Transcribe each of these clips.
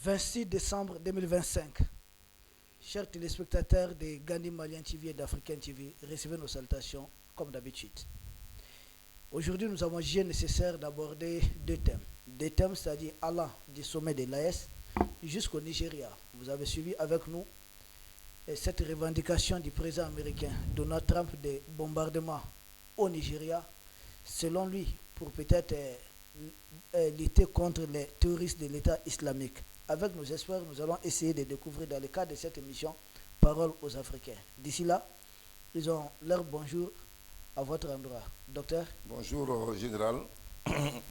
26 décembre 2025. Chers téléspectateurs de Gandhi Malien TV et d'Africain TV, recevez nos salutations comme d'habitude. Aujourd'hui, nous avons jugé nécessaire d'aborder deux thèmes. Des thèmes, c'est-à-dire allant du sommet de l'AES jusqu'au Nigeria. Vous avez suivi avec nous cette revendication du président américain Donald Trump des bombardements au Nigeria, selon lui, pour peut-être lutter contre les terroristes de l'État islamique. Avec nos experts, nous allons essayer de découvrir dans le cadre de cette émission Parole aux Africains. D'ici là, ils ont leur bonjour à votre endroit. Docteur. Bonjour général,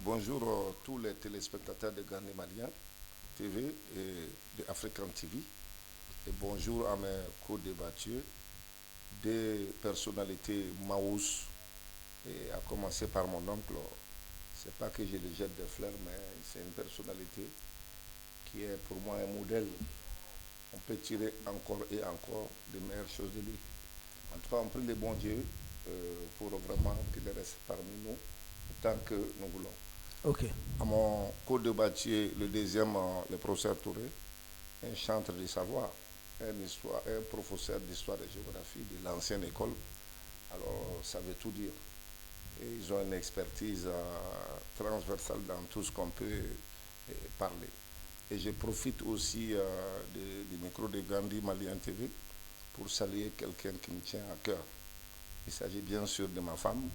bonjour tous les téléspectateurs de Gandhi Malien TV et de African TV. Et bonjour à mes co-débatteurs, des personnalités Maous, et à commencer par mon oncle. C'est pas que je le jette des fleurs, mais c'est une personnalité qui est pour moi un modèle. On peut tirer encore et encore de meilleures choses de lui. En tout cas, on prie le bon Dieu pour vraiment qu'il reste parmi nous tant que nous voulons. Ok. À mon co-débatteur, le deuxième, le professeur Touré, un chantre de savoir, un professeur d'histoire et géographie de l'ancienne école. Alors, ça veut tout dire. Et ils ont une expertise transversale dans tout ce qu'on peut parler. Et je profite aussi du micro de Gandhi Malien TV pour saluer quelqu'un qui me tient à cœur. Il s'agit bien sûr de ma femme,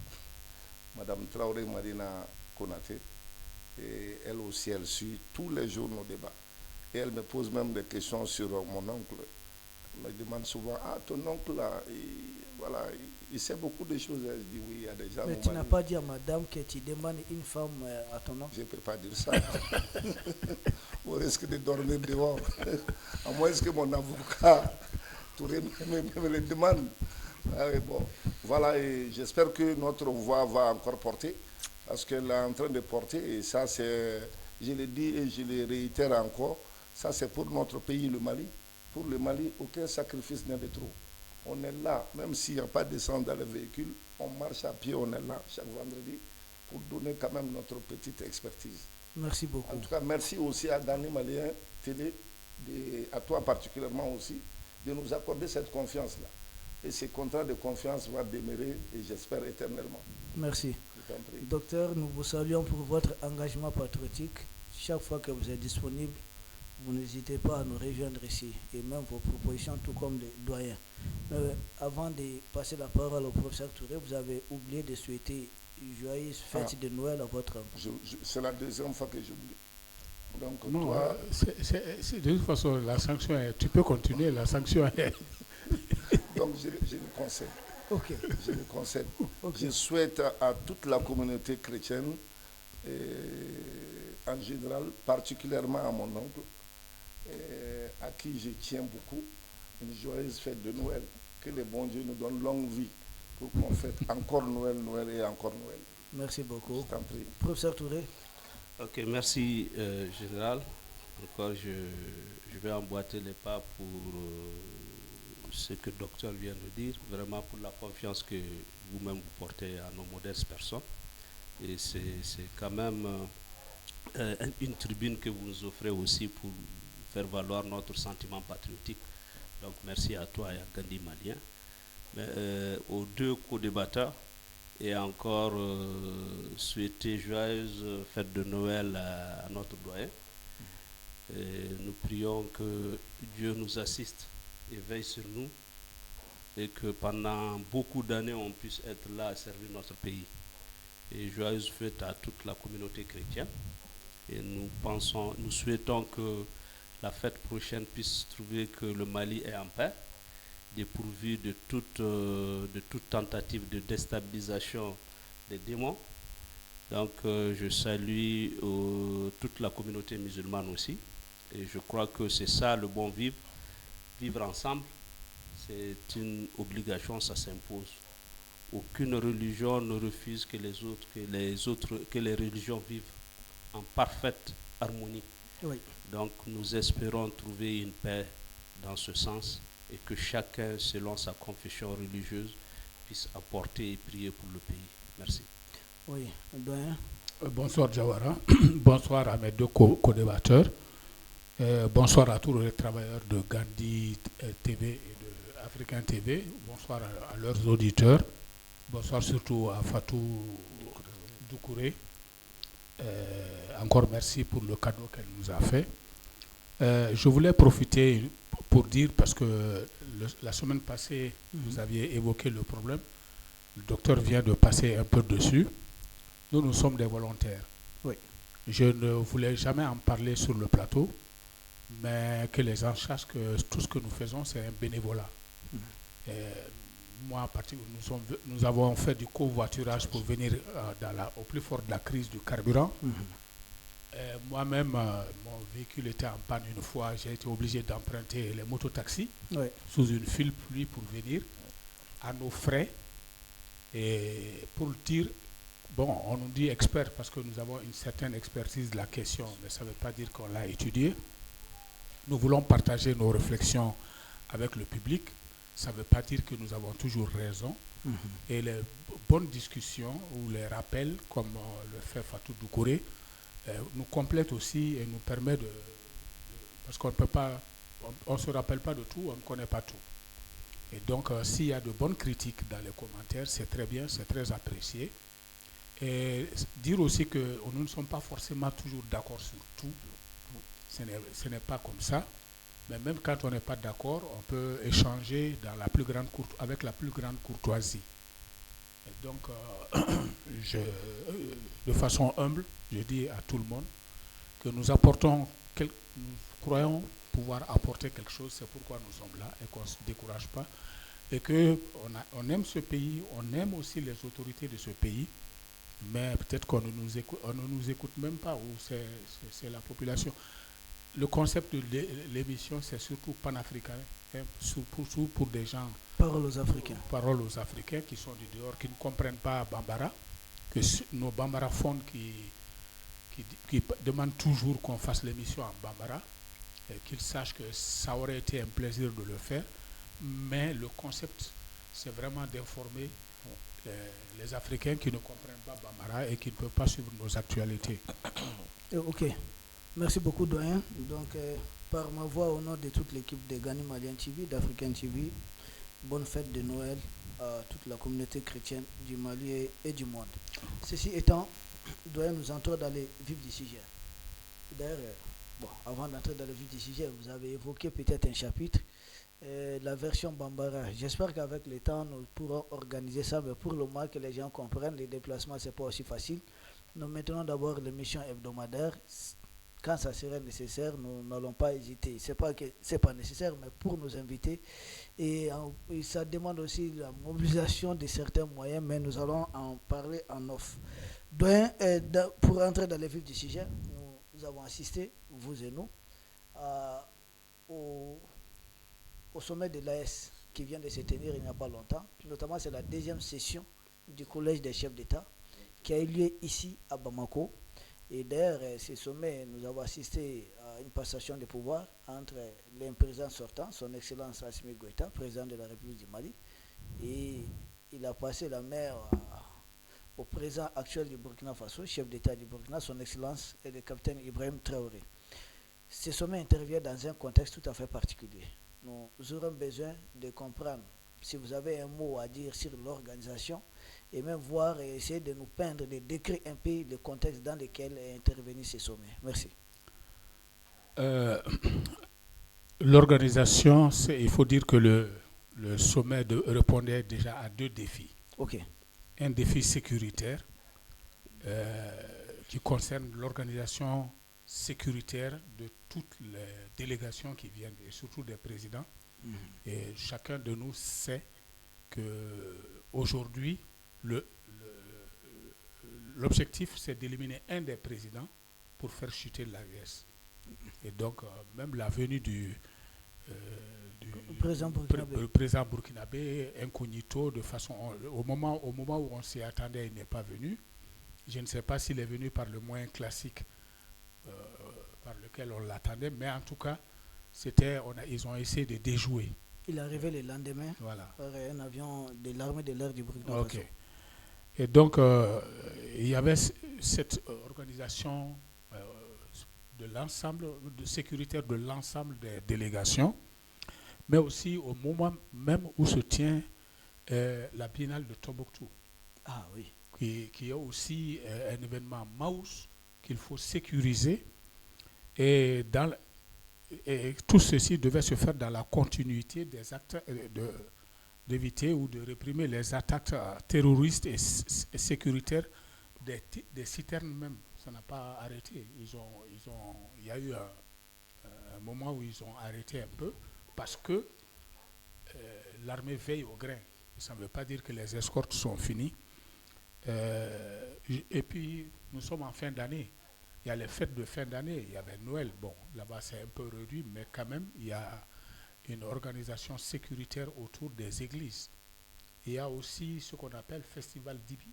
Madame Traoré Marina Konaté. Et elle aussi, elle suit tous les jours nos débats. Et elle me pose même des questions sur mon oncle. Elle me demande souvent, ah, ton oncle là, voilà, il sait beaucoup de choses. Je dis oui, il y a des gens. Mais tu n'as pas dit à madame que tu demandes une femme à ton oncle? Je ne peux pas dire ça. On risque de dormir dehors. À moins que mon avocat me le demande. Ah oui, bon. Voilà, et j'espère que notre voix va encore porter. Parce qu'elle est en train de porter. Et ça, c'est, je le dis et je le réitère encore, ça c'est pour notre pays, le Mali. Pour le Mali, aucun sacrifice n'est de trop. On est là, même s'il n'y a pas d'essence dans le véhicule, on marche à pied, on est là chaque vendredi pour donner quand même notre petite expertise. Merci beaucoup. En tout cas, merci aussi à Gandhi Malien Télé, à toi particulièrement aussi, de nous accorder cette confiance-là. Et ce contrat de confiance va demeurer, et j'espère éternellement. Merci. Docteur, nous vous saluons pour votre engagement patriotique. Chaque fois que vous êtes disponible, vous n'hésitez pas à nous rejoindre ici, et même vos propositions, tout comme des doyens. Avant de passer la parole au professeur Touré, vous avez oublié de souhaiter une joyeuse fête de Noël à votre homme. C'est la deuxième fois que j'oublie. Donc, non, toi... de toute façon, la sanction est... Tu peux continuer, la sanction est... Donc, je le concède. Ok. Je le concède. Okay. Je souhaite à toute la communauté chrétienne, en général, particulièrement à mon oncle, à qui je tiens beaucoup, une joyeuse fête de Noël. Que le bon Dieu nous donne longue vie pour qu'on fête encore Noël, Noël et encore Noël. Merci beaucoup. Je t'en prie. Professeur Touré. Ok, merci Général. Encore, je vais emboîter les pas pour ce que le docteur vient de dire, vraiment pour la confiance que vous-même vous portez à nos modestes personnes. Et c'est quand même une tribune que vous nous offrez aussi pour faire valoir notre sentiment patriotique. Donc merci à toi et à Gandhi Malien. Mais, aux deux co-débatteurs, et encore souhaiter joyeuse fête de Noël à notre doyen. Et nous prions que Dieu nous assiste et veille sur nous, et que pendant beaucoup d'années on puisse être là à servir notre pays. Et joyeuse fête à toute la communauté chrétienne. Et nous souhaitons que la fête prochaine puisse trouver que le Mali est en paix, dépourvu de toute tentative de déstabilisation des démons. Donc je salue toute la communauté musulmane aussi. Et je crois que c'est ça le bon vivre. Vivre ensemble, c'est une obligation, ça s'impose. Aucune religion ne refuse que les religions vivent en parfaite harmonie. Oui. Donc nous espérons trouver une paix dans ce sens, et que chacun, selon sa confession religieuse, puisse apporter et prier pour le pays. Merci. Oui, doyen. Bonsoir Jawara. Bonsoir à mes deux co-débatteurs. Bonsoir à tous les travailleurs de Gandhi TV et de Africain TV. Bonsoir à leurs auditeurs. Bonsoir surtout à Fatou Doucouré. Encore merci pour le cadeau qu'elle nous a fait. Je voulais profiter pour dire, parce que la semaine passée, vous aviez évoqué le problème. Le docteur vient de passer un peu dessus. Nous sommes des volontaires. Oui. Je ne voulais jamais en parler sur le plateau, mais que les gens sachent que tout ce que nous faisons, c'est un bénévolat. Moi, à partir nous avons fait du covoiturage pour venir au plus fort de la crise du carburant. Moi-même, mon véhicule était en panne une fois. J'ai été obligé d'emprunter les mototaxis sous une file pluie pour venir à nos frais. Et pour le dire, bon, on nous dit expert parce que nous avons une certaine expertise de la question, mais ça ne veut pas dire qu'on l'a étudiée. Nous voulons partager nos réflexions avec le public. Ça ne veut pas dire que nous avons toujours raison. Et les bonnes discussions ou les rappels, comme le fait Fatou Doucouré, nous complètent aussi et nous permet parce qu'on ne peut pas, on se rappelle pas de tout, on ne connaît pas tout. Et donc, s'il y a de bonnes critiques dans les commentaires, c'est très bien, c'est très apprécié. Et dire aussi que nous ne sommes pas forcément toujours d'accord sur tout. Ce n'est pas comme ça. Mais même quand on n'est pas d'accord, on peut échanger avec la plus grande courtoisie. Et donc, de façon humble, je dis à tout le monde que nous croyons pouvoir apporter quelque chose, c'est pourquoi nous sommes là et qu'on ne se décourage pas. Et qu'on aime ce pays, on aime aussi les autorités de ce pays, mais peut-être qu'on ne nous écoute même pas, ou c'est la population. Le concept de l'émission, c'est surtout panafricain, surtout pour des gens... Parole aux Africains. Parole aux Africains qui sont du dehors, qui ne comprennent pas Bambara, que nos Bambara fonds qui demandent toujours qu'on fasse l'émission en Bambara, et qu'ils sachent que ça aurait été un plaisir de le faire, mais le concept, c'est vraiment d'informer les Africains qui ne comprennent pas Bambara et qui ne peuvent pas suivre nos actualités. Ok. Merci beaucoup, doyen. Donc, par ma voix, au nom de toute l'équipe de Gani Malian TV, d'Africain TV, bonne fête de Noël à toute la communauté chrétienne du Mali et du monde. Ceci étant, doyen nous entre dans les vifs du sujet. D'ailleurs, avant d'entrer dans le vif du sujet, vous avez évoqué peut-être un chapitre, la version Bambara. J'espère qu'avec le temps, nous pourrons organiser ça, mais pour le moment que les gens comprennent, les déplacements, ce n'est pas aussi facile. Nous maintenons d'abord l'émission hebdomadaire. Quand ça serait nécessaire, nous n'allons pas hésiter. Ce n'est pas que ce n'est pas nécessaire, mais pour nous inviter. Et ça demande aussi la mobilisation de certains moyens, mais nous allons en parler en off. Donc, pour entrer dans le vif du sujet, nous avons assisté, vous et nous, au sommet de l'AS qui vient de se tenir il n'y a pas longtemps. Notamment, c'est la deuxième session du Collège des chefs d'État qui a eu lieu ici à Bamako. Et d'ailleurs, ce sommet, nous avons assisté à une passation de pouvoir entre le président sortant, son Excellence Assimi Goïta, président de la République du Mali, et il a passé la main au président actuel du Burkina Faso, chef d'État du Burkina, son Excellence, et le capitaine Ibrahim Traoré. Ce sommet intervient dans un contexte tout à fait particulier. Nous aurons besoin de comprendre, si vous avez un mot à dire sur l'organisation, et même voir et essayer de nous peindre, de décrire un peu le contexte dans lequel est intervenu ce sommet. Merci. L'organisation, il faut dire que le sommet répondait déjà à deux défis. Okay. Un défi sécuritaire qui concerne l'organisation sécuritaire de toutes les délégations qui viennent, et surtout des présidents. Et chacun de nous sait qu'aujourd'hui, l'objectif, c'est d'éliminer un des présidents pour faire chuter l'AES. Et donc, même la venue du président burkinabé incognito, de façon, au moment où on s'y attendait, il n'est pas venu. Je ne sais pas s'il est venu par le moyen classique par lequel on l'attendait, mais en tout cas, ils ont essayé de déjouer. Il est arrivé le lendemain par un avion de l'armée de l'air du Burkina Faso. Et donc, il y avait cette organisation l'ensemble, sécuritaire de l'ensemble des délégations, mais aussi au moment même où se tient la Biennale de Tombouctou, Ah oui. qui est aussi un événement mouse qu'il faut sécuriser. Et, et tout ceci devait se faire dans la continuité des actes d'éviter ou de réprimer les attaques terroristes et sécuritaires des citernes même. Ça n'a pas arrêté. Il y a eu un moment où ils ont arrêté un peu parce que l'armée veille au grain. Ça ne veut pas dire que les escortes sont finies. Et puis, nous sommes en fin d'année. Il y a les fêtes de fin d'année. Il y avait Noël. Bon, là-bas, c'est un peu réduit, mais quand même, il y a une organisation sécuritaire autour des églises. Il y a aussi ce qu'on appelle Festival d'Ibi,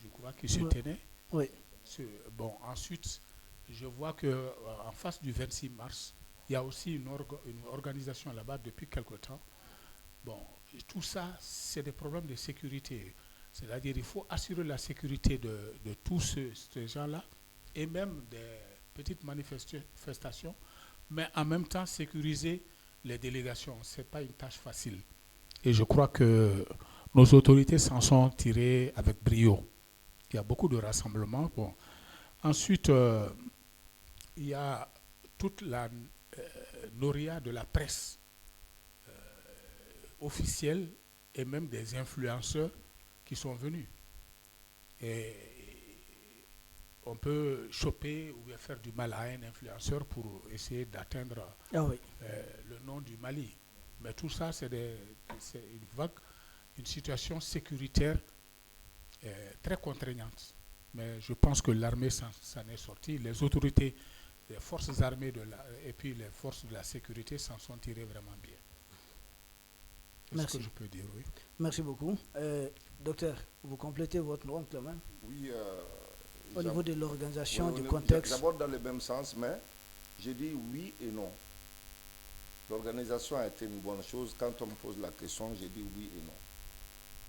je crois, qui se tenait. Oui. Bon, ensuite, je vois qu'en face du 26 mars, il y a aussi une organisation là-bas depuis quelque temps. Bon, tout ça, c'est des problèmes de sécurité. C'est-à-dire qu'il faut assurer la sécurité de tous ces gens-là et même des petites manifestations, mais en même temps sécuriser les délégations. Ce n'est pas une tâche facile. Et je crois que nos autorités s'en sont tirées avec brio. Il y a beaucoup de rassemblements. Bon. Ensuite, il y a toute la noria de la presse officielle et même des influenceurs qui sont venus. Et on peut choper ou bien faire du mal à un influenceur pour essayer d'atteindre le nom du Mali. Mais tout ça, c'est une vague, une situation sécuritaire très contraignante. Mais je pense que l'armée s'en est sortie. Les autorités, les forces armées et puis les forces de la sécurité s'en sont tirées vraiment bien. C'est ce que je peux dire, oui. Merci beaucoup. Docteur, vous complétez votre nom quand même? Oui. Au niveau de l'organisation, oui, du contexte. D'abord dans le même sens, mais j'ai dit oui et non. L'organisation a été une bonne chose. Quand on me pose la question, j'ai dit oui et non.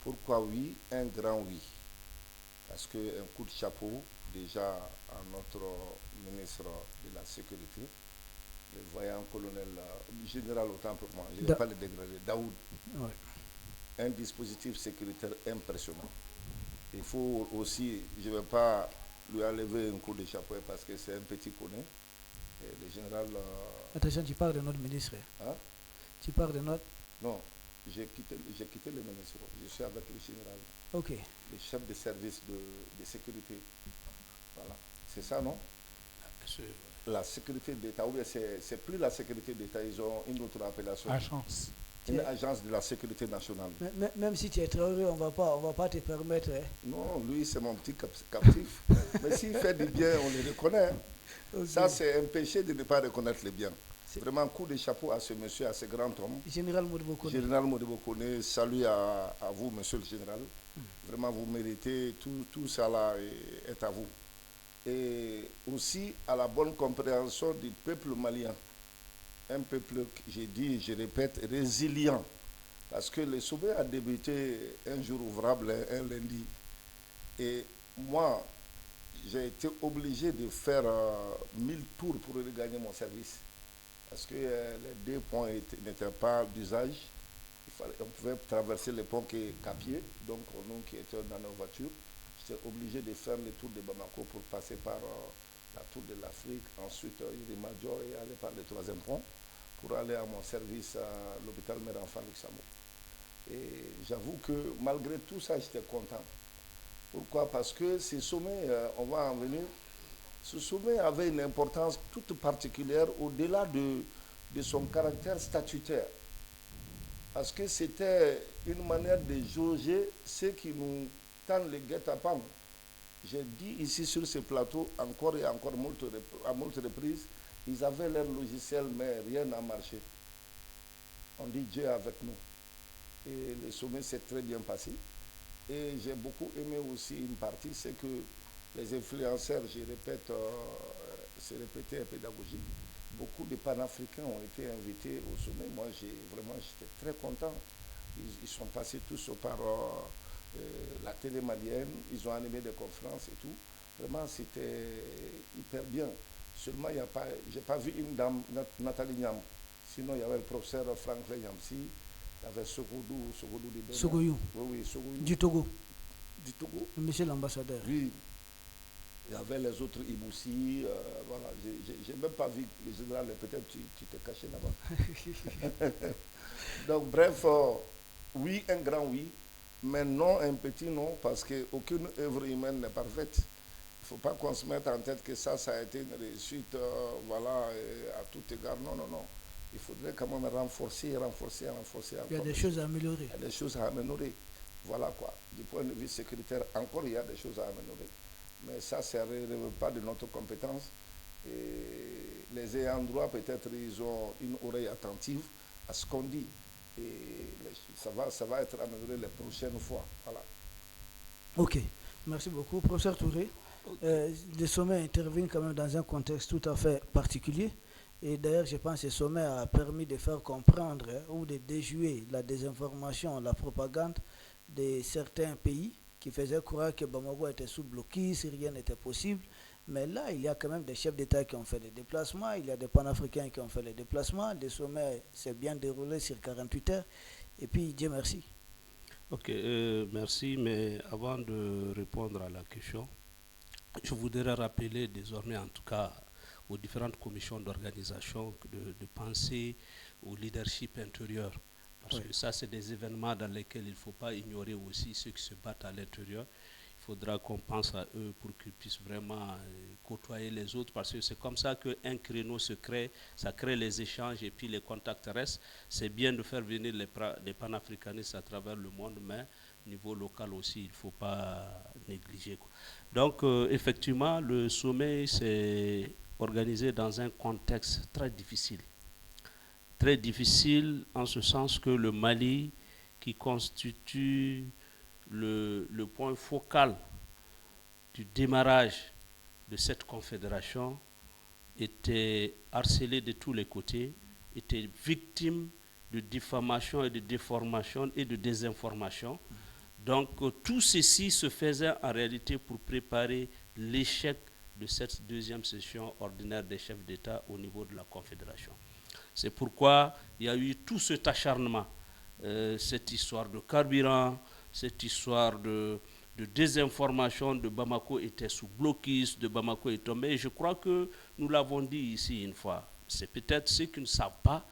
Pourquoi oui? Un grand oui. Parce qu'un coup de chapeau, déjà à notre ministre de la Sécurité, le voyant colonel, général autant pour moi, je ne vais pas le dégrader, Daoud. Oui. Un dispositif sécuritaire impressionnant. Il faut aussi, je ne vais pas lui enlever un coup de chapeau parce que c'est un petit poney. Le général... Attention, tu parles de notre ministre. Hein? Tu parles de notre... Non, j'ai quitté le ministre. Je suis avec le général. Ok. Le chef de service de sécurité. Voilà. C'est ça, non? La sécurité d'État. Ou bien c'est plus la sécurité d'État, ils ont une autre appellation. Agence. Une agence de la sécurité nationale. Même si tu es très heureux, on va pas te permettre. Hein. Non, lui, c'est mon petit captif. Mais s'il fait du bien, on le reconnaît. Okay. Ça, c'est un péché de ne pas reconnaître le bien. Vraiment, coup de chapeau à ce monsieur, à ce grand homme. Général Modibo-Kone. Général Modibo-Kone, salut à vous, monsieur le général. Vraiment, vous méritez, tout ça là est à vous. Et aussi à la bonne compréhension du peuple malien. Un peuple, j'ai dit, je répète, résilient. Parce que le sommet a débuté un jour ouvrable, un lundi. Et moi, j'ai été obligé de faire 1000 tours pour regagner mon service. Parce que les 2 ponts n'étaient pas d'usage. On pouvait traverser les ponts qu'à pied. Donc, nous qui étions dans nos voitures, j'étais obligé de faire le tour de Bamako pour passer par la tour de l'Afrique, ensuite Iri-Major et aller par le 3e pont pour aller à mon service à l'hôpital Mère-Enfant Luxembourg. Et j'avoue que malgré tout ça, j'étais content. Pourquoi? Parce que ce sommet, on va en venir, ce sommet avait une importance toute particulière au-delà de son caractère statutaire. Parce que c'était une manière de jauger ceux qui nous tendent les guet-apens. J'ai dit ici sur ce plateau, encore et encore à moult reprises, ils avaient leur logiciel, mais rien n'a marché. On dit Dieu avec nous. Et le sommet s'est très bien passé. Et j'ai beaucoup aimé aussi une partie, c'est que les influenceurs, je répète, c'est répété en pédagogie, beaucoup de panafricains ont été invités au sommet. Moi, j'étais très content. Ils sont passés tous par la télé malienne, ils ont animé des conférences et tout. Vraiment, c'était hyper bien. Seulement, je n'ai pas vu une dame, Nathalie Niam. Sinon, il y avait le professeur Franklin Yamsi, il y avait Sogoudou du Bénin. Sogoyou. Oui, Sogoyou. Du Togo. Du Togo. Monsieur l'ambassadeur. Oui. Il y avait les autres Iboussi. Voilà. Je n'ai même pas vu le général, peut-être tu t'es caché là-bas. Donc, bref, oui, un grand oui, mais non un petit non, parce qu'aucune œuvre humaine n'est parfaite. Il ne faut pas qu'on se mette en tête que ça a été une réussite, voilà, à tout égard. Non, non, non. Il faudrait quand même renforcer. Il y a des choses à améliorer. Il y a des choses à améliorer. Voilà quoi. Du point de vue sécuritaire, encore il y a des choses à améliorer. Mais ça ne relève pas de notre compétence. Et les ayants droit, peut-être, ils ont une oreille attentive à ce qu'on dit. Et ça va être amélioré les prochaines fois. Voilà. Ok. Merci beaucoup. Professeur Touré, le sommet intervient quand même dans un contexte tout à fait particulier. Et d'ailleurs, je pense que ce sommet a permis de faire comprendre ou de déjouer la désinformation, la propagande de certains pays qui faisaient croire que Bamako était sous blocus, rien n'était possible. Mais là, il y a quand même des chefs d'État qui ont fait des déplacements, il y a des panafricains qui ont fait les déplacements. Le sommet s'est bien déroulé sur 48 heures. Et puis, Dieu merci. Ok, merci. Mais avant de répondre à la question, je voudrais rappeler désormais, en tout cas, aux différentes commissions d'organisation de penser au leadership intérieur. Parce que ça, c'est des événements dans lesquels il ne faut pas ignorer aussi ceux qui se battent à l'intérieur. Il faudra qu'on pense à eux pour qu'ils puissent vraiment côtoyer les autres, parce que c'est comme ça qu'un créneau se crée, ça crée les échanges et puis les contacts restent. C'est bien de faire venir les panafricanistes à travers le monde, mais au niveau local aussi, il ne faut pas négliger, quoi. Donc, effectivement, le sommet s'est organisé dans un contexte très difficile. Très difficile en ce sens que le Mali, qui constitue le point focal du démarrage de cette confédération, était harcelé de tous les côtés, était victime de diffamation et de déformation et de désinformation. Donc tout ceci se faisait en réalité pour préparer l'échec de cette deuxième session ordinaire des chefs d'État au niveau de la confédération. C'est pourquoi il y a eu tout cet acharnement, cette histoire de carburant, cette histoire de désinformation de Bamako était sous blocus, de Bamako est tombé. Je crois que nous l'avons dit ici une fois. C'est peut-être ceux qui ne savent pas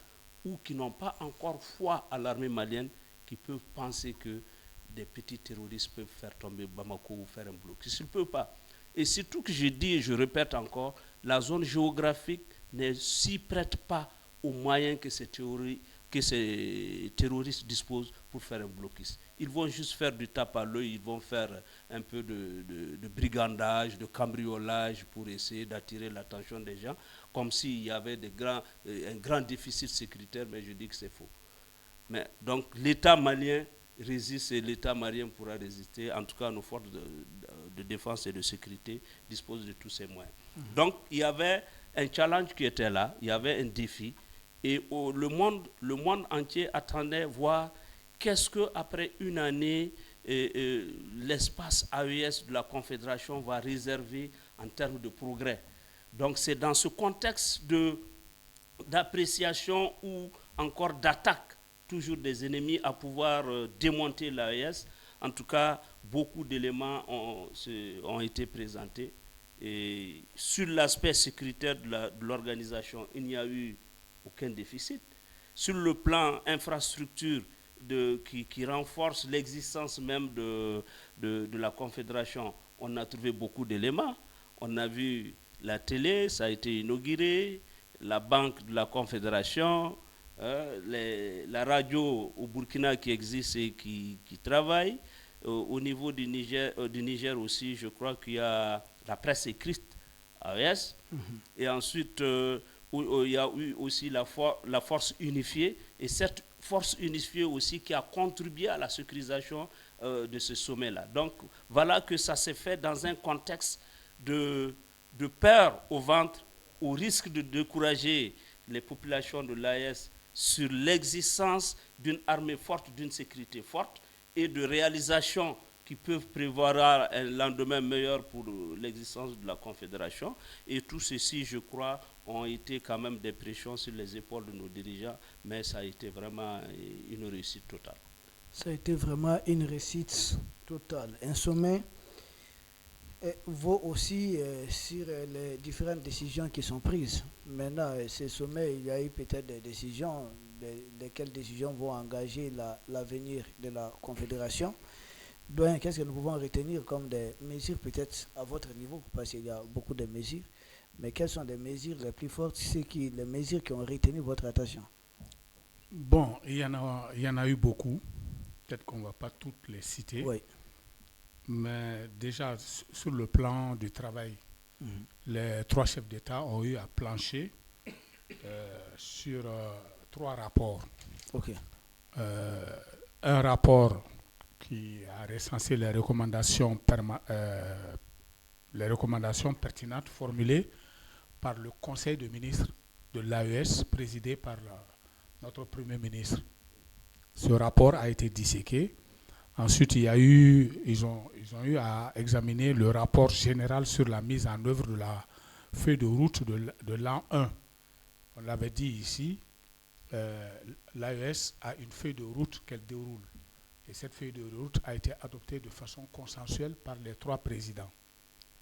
ou qui n'ont pas encore foi à l'armée malienne qui peuvent penser que des petits terroristes peuvent faire tomber Bamako ou faire un blocus. Ils ne peuvent pas. Et surtout que je dis et je répète encore, la zone géographique ne s'y prête pas aux moyens que ces terroristes disposent pour faire un blocus. Ils vont juste faire du tape à l'œil, ils vont faire un peu de brigandage, de cambriolage pour essayer d'attirer l'attention des gens, comme s'il y avait un grand déficit sécuritaire, mais je dis que c'est faux. Mais, donc l'État malien résiste et l'État malien pourra résister. En tout cas, nos forces de défense et de sécurité disposent de tous ces moyens. Donc il y avait un challenge qui était là, il y avait un défi. Et le monde entier attendait voir qu'est-ce qu'après une année, l'espace AES de la Confédération va réserver en termes de progrès. Donc c'est dans ce contexte d'appréciation ou encore d'attaque toujours des ennemis à pouvoir démonter l'AES. En tout cas, beaucoup d'éléments ont été présentés. Et sur l'aspect sécuritaire de l'organisation, il n'y a eu aucun déficit. Sur le plan infrastructure qui renforce l'existence même de la Confédération, on a trouvé beaucoup d'éléments. On a vu la télé, ça a été inauguré, la banque de la Confédération, la radio au Burkina qui existe et qui travaille. Au niveau du Niger aussi, je crois qu'il y a la presse écrite, AES, et ensuite il y a eu aussi la force unifiée, et cette force unifiée aussi qui a contribué à la sécurisation de ce sommet-là. Donc voilà que ça s'est fait dans un contexte de peur au ventre, au risque de décourager les populations de l'AES sur l'existence d'une armée forte, d'une sécurité forte, et de réalisation qui peuvent prévoir un lendemain meilleur pour l'existence de la Confédération. Et tout ceci, je crois, ont été quand même des pressions sur les épaules de nos dirigeants, mais ça a été vraiment une réussite totale. Ça a été vraiment une réussite totale. Un sommet vaut aussi sur les différentes décisions qui sont prises. Maintenant, ces sommets, il y a eu peut-être des décisions, lesquelles décisions vont engager l'avenir de la Confédération. Donc, qu'est-ce que nous pouvons retenir comme des mesures peut-être à votre niveau, parce qu'il y a beaucoup de mesures, mais quelles sont les mesures les plus fortes, les mesures qui ont retenu votre attention? Bon, il y en a eu beaucoup. Peut-être qu'on ne va pas toutes les citer. Oui. Mais déjà, sur le plan du travail, les 3 chefs d'État ont eu à plancher sur 3 rapports. Ok. Un rapport qui a recensé les recommandations pertinentes formulées par le Conseil de ministres de l'AES, présidé par notre Premier ministre. Ce rapport a été disséqué. Ensuite, ils ont eu à examiner le rapport général sur la mise en œuvre de la feuille de route de l'an 1. On l'avait dit ici, l'AES a une feuille de route qu'elle déroule. Et cette feuille de route a été adoptée de façon consensuelle par les 3 présidents.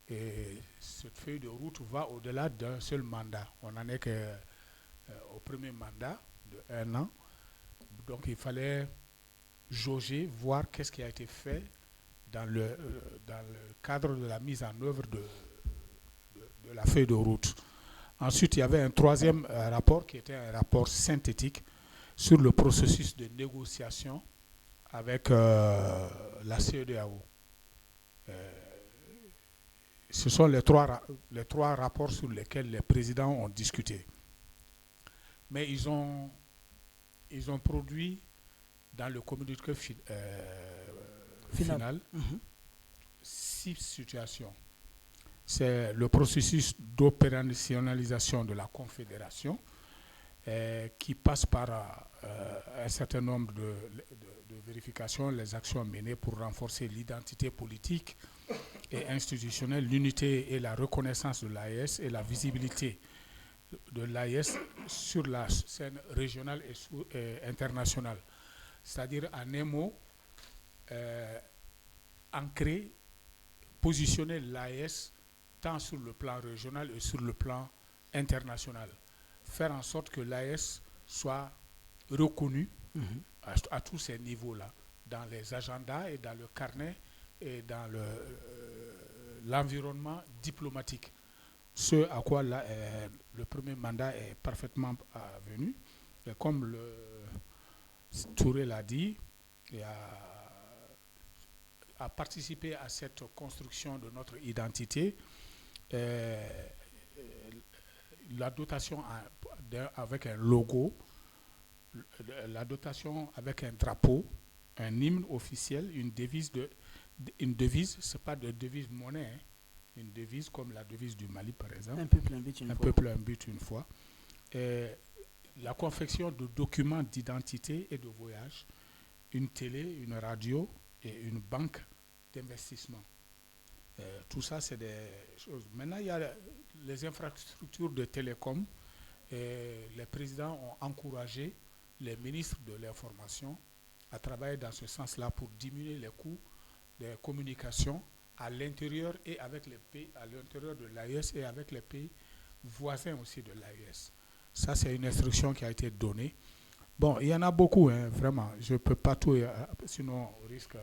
Et cette feuille de route va au-delà d'un seul mandat. On n'en est qu'au premier mandat de 1 an. Donc il fallait jauger, voir qu'est-ce qui a été fait dans le cadre de la mise en œuvre de la feuille de route. Ensuite, il y avait un 3e rapport qui était un rapport synthétique sur le processus de négociation avec la CEDEAO. Ce sont les trois rapports sur lesquels les présidents ont discuté. Mais ils ont produit dans le communiqué final 6 situations. C'est le processus d'opérationnalisation de la Confédération qui passe par un certain nombre de vérifications, les actions menées pour renforcer l'identité politique et institutionnelle, l'unité et la reconnaissance de l'AES et la visibilité de l'AES sur la scène régionale et internationale. C'est-à-dire, en un mot, ancrer, positionner l'AES tant sur le plan régional et sur le plan international. Faire en sorte que l'AES soit reconnue à tous ces niveaux-là, dans les agendas et dans le carnet et dans l'environnement diplomatique. Ce à quoi le premier mandat est parfaitement venu. Et comme Touré l'a dit, et a participé à cette construction de notre identité, la dotation avec un logo, la dotation avec un drapeau, un hymne officiel, une devise, ce n'est pas de devise monnaie, hein, une devise comme la devise du Mali par exemple. Un peuple, un but, une fois. Peuple, un but, une fois. Et la confection de documents d'identité et de voyage, une télé, une radio et une banque d'investissement. Tout ça, c'est des choses. Maintenant, il y a les infrastructures de télécom. Et les présidents ont encouragé les ministres de l'information à travailler dans ce sens-là pour diminuer les coûts des communications à l'intérieur et avec les pays, à l'intérieur de l'AES et avec les pays voisins aussi de l'AES. Ça, c'est une instruction qui a été donnée. Bon, il y en a beaucoup, hein, vraiment. Je ne peux pas tout, sinon on risque.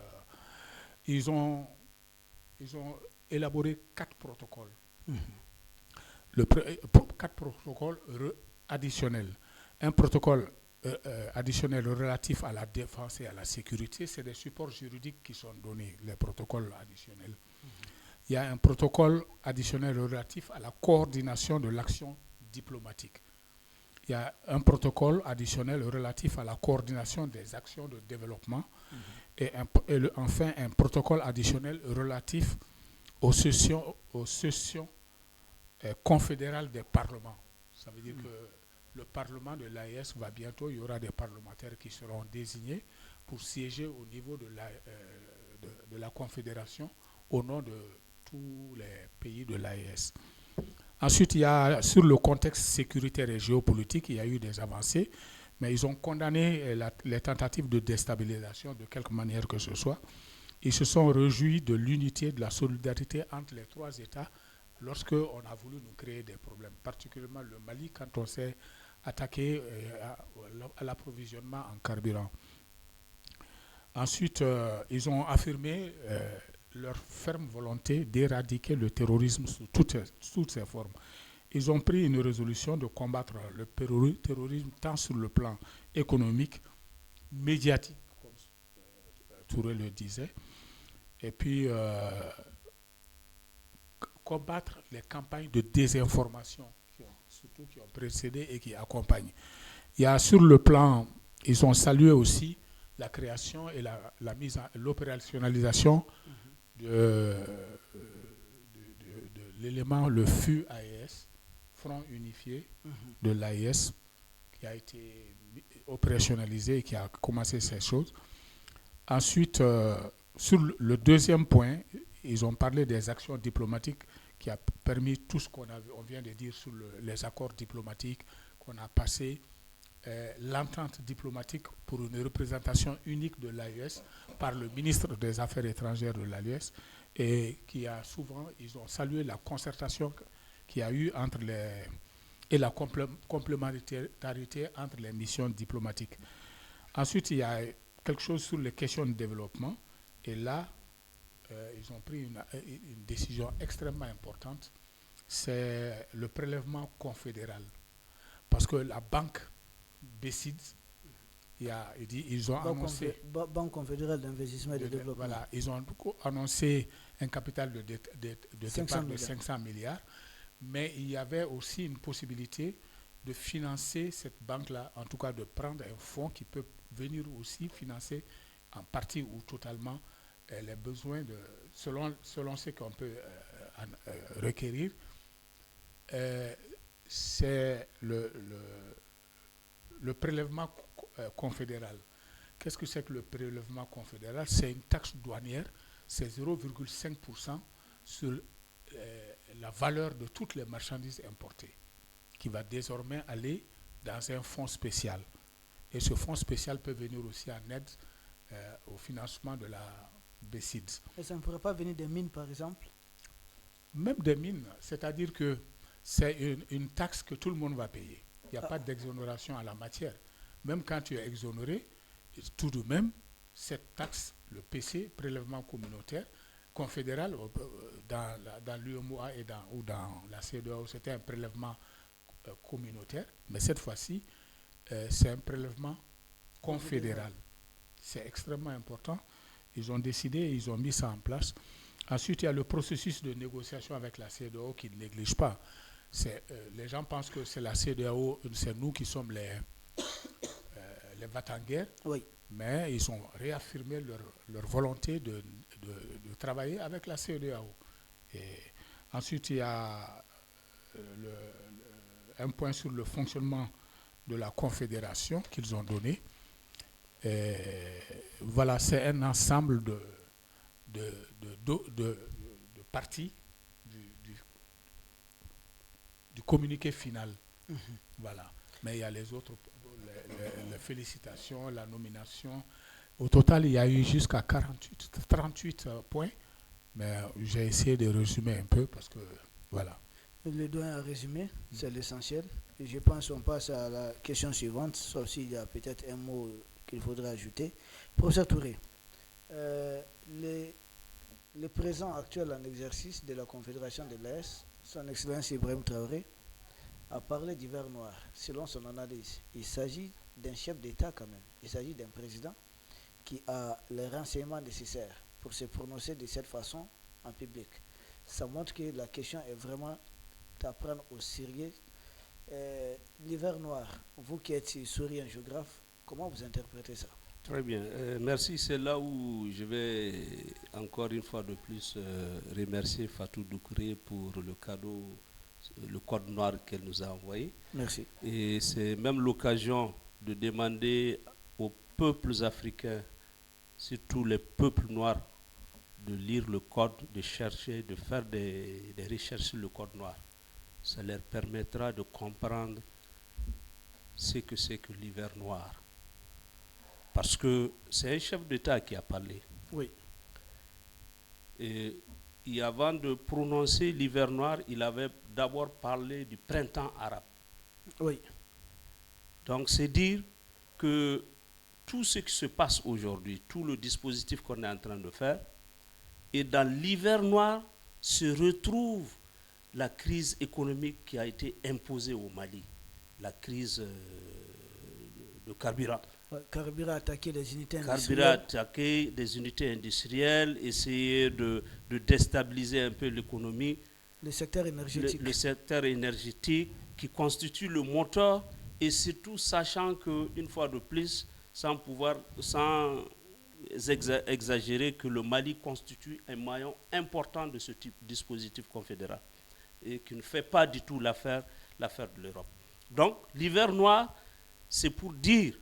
Ils ont élaboré 4 protocoles. 4 protocoles additionnels. Un protocole additionnel relatif à la défense et à la sécurité, c'est des supports juridiques qui sont donnés, les protocoles additionnels. Il y a un protocole additionnel relatif à la coordination de l'action diplomatique. Il y a un protocole additionnel relatif à la coordination des actions de développement et enfin un protocole additionnel relatif aux sessions confédérales des parlements. Ça veut dire que le Parlement de l'AES va bientôt, il y aura des parlementaires qui seront désignés pour siéger au niveau de de la Confédération au nom de tous les pays de l'AES. Ensuite, il y a, sur le contexte sécuritaire et géopolitique, il y a eu des avancées, mais ils ont condamné les tentatives de déstabilisation de quelque manière que ce soit. Ils se sont réjouis de l'unité, de la solidarité entre les trois États lorsqu'on a voulu nous créer des problèmes, particulièrement le Mali, quand on s'est attaqué à l'approvisionnement en carburant. Ensuite, ils ont affirmé leur ferme volonté d'éradiquer le terrorisme sous toutes ses formes. Ils ont pris une résolution de combattre le terrorisme tant sur le plan économique, médiatique, comme Touré le disait, et puis combattre les campagnes de désinformation surtout qui ont précédé et qui accompagnent. Il y a sur le plan, ils ont salué aussi la création et l'opérationnalisation de l'élément, le FU-AES, Front Unifié de l'AES, qui a été opérationnalisé et qui a commencé ces choses. Ensuite, sur le deuxième point, ils ont parlé des actions diplomatiques qui a permis tout ce qu'on vient de dire sur les accords diplomatiques qu'on a passés, l'entente diplomatique pour une représentation unique de l'AES par le ministre des Affaires étrangères de l'AES et qui a souvent, ils ont salué la concertation qu'il y a eu entre et la complémentarité entre les missions diplomatiques. Ensuite, il y a quelque chose sur les questions de développement et là, ils ont pris une décision extrêmement importante, c'est le prélèvement confédéral. Parce que la banque BCID, ils ont annoncé... Banque confédérale d'investissement et de développement. Voilà, ils ont annoncé un capital de départ de 500 milliards, mais il y avait aussi une possibilité de financer cette banque-là, en tout cas de prendre un fonds qui peut venir aussi financer en partie ou totalement les besoins selon ce qu'on peut requérir. C'est le prélèvement confédéral. Qu'est-ce que c'est que le prélèvement confédéral? C'est une taxe douanière, c'est 0,5% sur la valeur de toutes les marchandises importées, qui va désormais aller dans un fonds spécial. Et ce fonds spécial peut venir aussi en aide au financement de la BCID. Et ça ne pourrait pas venir des mines, par exemple? Même des mines, c'est-à-dire que c'est une taxe que tout le monde va payer. Il n'y a pas d'exonération en la matière. Même quand tu es exonéré, tout de même, cette taxe, le PC, prélèvement communautaire, confédéral, dans l'UMOA ou dans la CEDEAO, c'était un prélèvement communautaire, mais cette fois-ci, c'est un prélèvement confédéral. C'est extrêmement important. Ils ont décidé, ils ont mis ça en place. Ensuite, il y a le processus de négociation avec la CEDEAO qui ne néglige pas. Les gens pensent que c'est la CEDEAO, c'est nous qui sommes les va-t-en-guerre, oui. Mais ils ont réaffirmé leur volonté de travailler avec la CEDEAO. Et ensuite, il y a un point sur le fonctionnement de la Confédération qu'ils ont donné. Et voilà, c'est un ensemble de parties du communiqué final. Voilà. Mais il y a les autres, les félicitations, la nomination. Au total, il y a eu jusqu'à 38 points. Mais j'ai essayé de résumer un peu parce que, voilà. Le doyen a résumé, c'est l'essentiel. Et je pense qu'on passe à la question suivante, sauf s'il y a peut-être un mot qu'il faudrait ajouter. Professeur Touré, le président actuel en exercice de la Confédération de l'AES, son Excellence Ibrahim Traoré, a parlé d'hiver noir. Selon son analyse, il s'agit d'un chef d'État quand même. Il s'agit d'un président qui a les renseignements nécessaires pour se prononcer de cette façon en public. Ça montre que la question est vraiment à prendre au sérieux. L'hiver noir, vous qui êtes sourien géographe, comment vous interprétez ça? Très bien, merci. C'est là où je vais encore une fois de plus remercier Fatou Doucouré pour le cadeau, le code noir qu'elle nous a envoyé. Merci. Et c'est même l'occasion de demander aux peuples africains, surtout les peuples noirs, de lire le code, de chercher, de faire des recherches sur le code noir. Ça leur permettra de comprendre ce que c'est que l'hiver noir. Parce que c'est un chef d'État qui a parlé. Oui. Et avant de prononcer l'hiver noir, il avait d'abord parlé du printemps arabe. Oui. Donc c'est dire que tout ce qui se passe aujourd'hui, tout le dispositif qu'on est en train de faire, et dans l'hiver noir se retrouve la crise économique qui a été imposée au Mali, la crise de carburant. Carburant attaqué des unités industrielles. Carburant attaqué des unités industrielles, essayer de déstabiliser un peu l'économie. Le secteur énergétique. Le secteur énergétique qui constitue le moteur, et surtout sachant qu'une fois de plus, sans exagérer, que le Mali constitue un maillon important de ce type de dispositif confédéral et qui ne fait pas du tout l'affaire de l'Europe. Donc l'hiver noir, c'est pour dire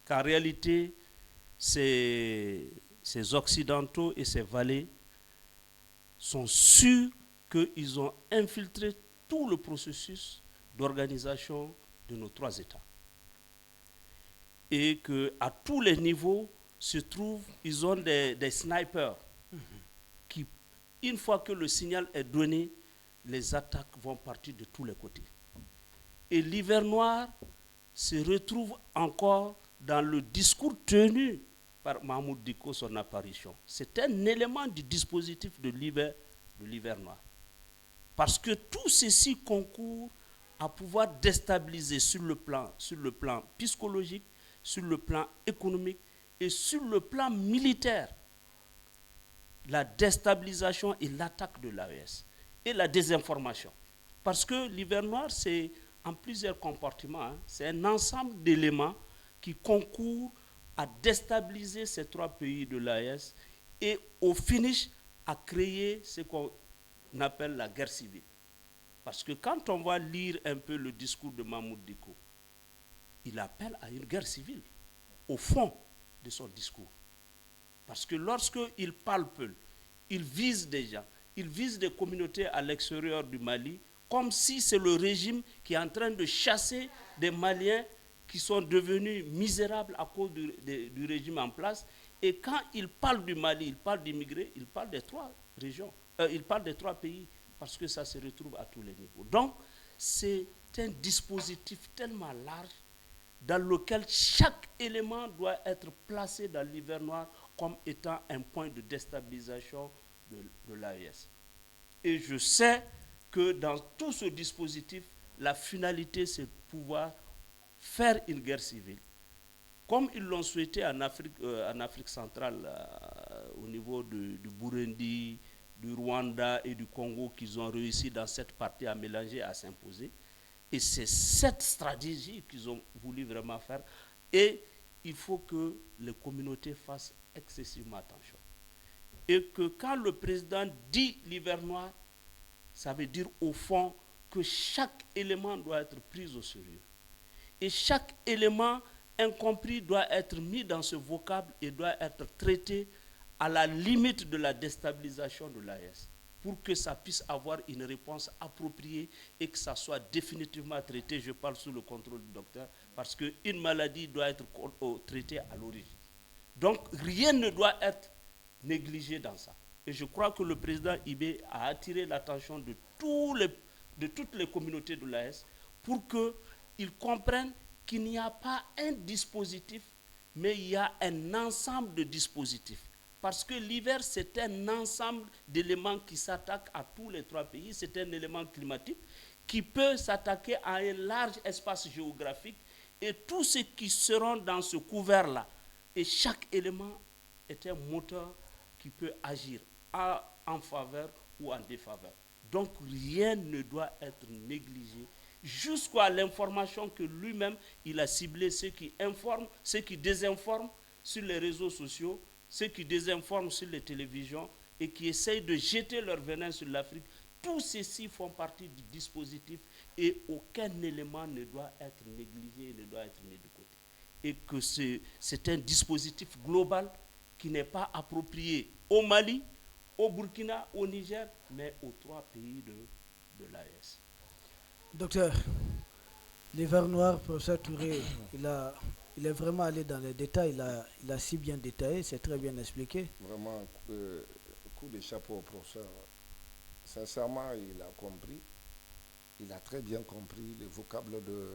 qu'en réalité, ces Occidentaux et ces Valais sont sûrs qu'ils ont infiltré tout le processus d'organisation de nos trois États. Et qu'à tous les niveaux, ils ont des snipers qui, une fois que le signal est donné, les attaques vont partir de tous les côtés. Et l'hiver noir se retrouve encore dans le discours tenu par Mahmoud Dicko, son apparition. C'est un élément du dispositif de l'hiver noir. Parce que tout ceci concourt à pouvoir déstabiliser sur le plan psychologique, sur le plan économique et sur le plan militaire, la déstabilisation et l'attaque de l'AES et la désinformation. Parce que l'hiver noir, c'est en plusieurs compartiments, c'est un ensemble d'éléments qui concourent à déstabiliser ces trois pays de l'AES et au finish à créer ce qu'on appelle la guerre civile. Parce que quand on va lire un peu le discours de Mahmoud Dicko, il appelle à une guerre civile, au fond de son discours. Parce que lorsqu'il parle peu, il vise des communautés à l'extérieur du Mali, comme si c'est le régime qui est en train de chasser des Maliens qui sont devenus misérables à cause du régime en place. Et quand il parle du Mali, il parle d'immigrés, il parle des trois régions, il parle des trois pays, parce que ça se retrouve à tous les niveaux. Donc, c'est un dispositif tellement large dans lequel chaque élément doit être placé dans l'hiver noir comme étant un point de déstabilisation de l'AES. Et je sais que dans tout ce dispositif, la finalité, c'est de pouvoir faire une guerre civile, comme ils l'ont souhaité en Afrique centrale, au niveau du Burundi, du Rwanda et du Congo, qu'ils ont réussi dans cette partie à mélanger, à s'imposer. Et c'est cette stratégie qu'ils ont voulu vraiment faire. Et il faut que les communautés fassent excessivement attention. Et que quand le président dit l'hiver noir, ça veut dire au fond que chaque élément doit être pris au sérieux. Et chaque élément incompris doit être mis dans ce vocable et doit être traité à la limite de la déstabilisation de l'AES, pour que ça puisse avoir une réponse appropriée et que ça soit définitivement traité. Je parle sous le contrôle du docteur, parce qu'une maladie doit être traitée à l'origine. Donc rien ne doit être négligé dans ça. Et je crois que le président Ibé a attiré l'attention de toutes les communautés de l'AES pour qu'ils comprennent qu'il n'y a pas un dispositif, mais il y a un ensemble de dispositifs. Parce que l'hiver, c'est un ensemble d'éléments qui s'attaquent à tous les trois pays. C'est un élément climatique qui peut s'attaquer à un large espace géographique. Et tous ceux qui seront dans ce couvert-là, et chaque élément est un moteur qui peut agir en faveur ou en défaveur. Donc rien ne doit être négligé jusqu'à l'information que lui-même, il a ciblé ceux qui informent, ceux qui désinforment sur les réseaux sociaux, ceux qui désinforment sur les télévisions et qui essayent de jeter leur venin sur l'Afrique. Tous ceux-ci font partie du dispositif et aucun élément ne doit être négligé, ne doit être mis de côté. Et que c'est un dispositif global qui n'est pas approprié au Mali, au Burkina, au Niger, mais aux 3 pays de l'AES. Docteur, l'hiver noir, professeur Touré, il est vraiment allé dans les détails, il a si bien détaillé, c'est très bien expliqué. Vraiment, coup de chapeau au professeur. Sincèrement, il a compris. Il a très bien compris le vocable de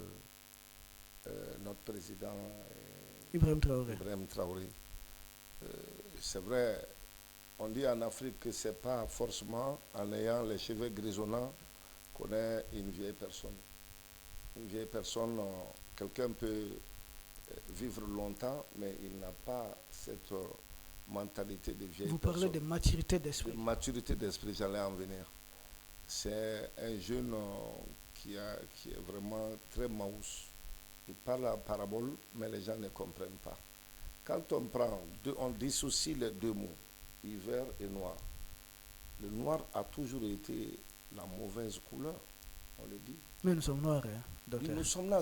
notre président Ibrahim Traoré. Ibrahim Traoré. C'est vrai, on dit en Afrique que ce n'est pas forcément en ayant les cheveux grisonnants qu'on est une vieille personne. Une vieille personne, quelqu'un peut vivre longtemps, mais il n'a pas cette mentalité de vieille Vous personne. parlez de maturité d'esprit. De maturité d'esprit, j'allais en venir. C'est un jeune qui est vraiment très maus. Il parle en parabole, mais les gens ne comprennent pas. Quand on dissocie les deux mots, hiver et noir. Le noir a toujours été la mauvaise couleur, on le dit. Mais nous sommes noirs, hein, docteur. Nous sommes là,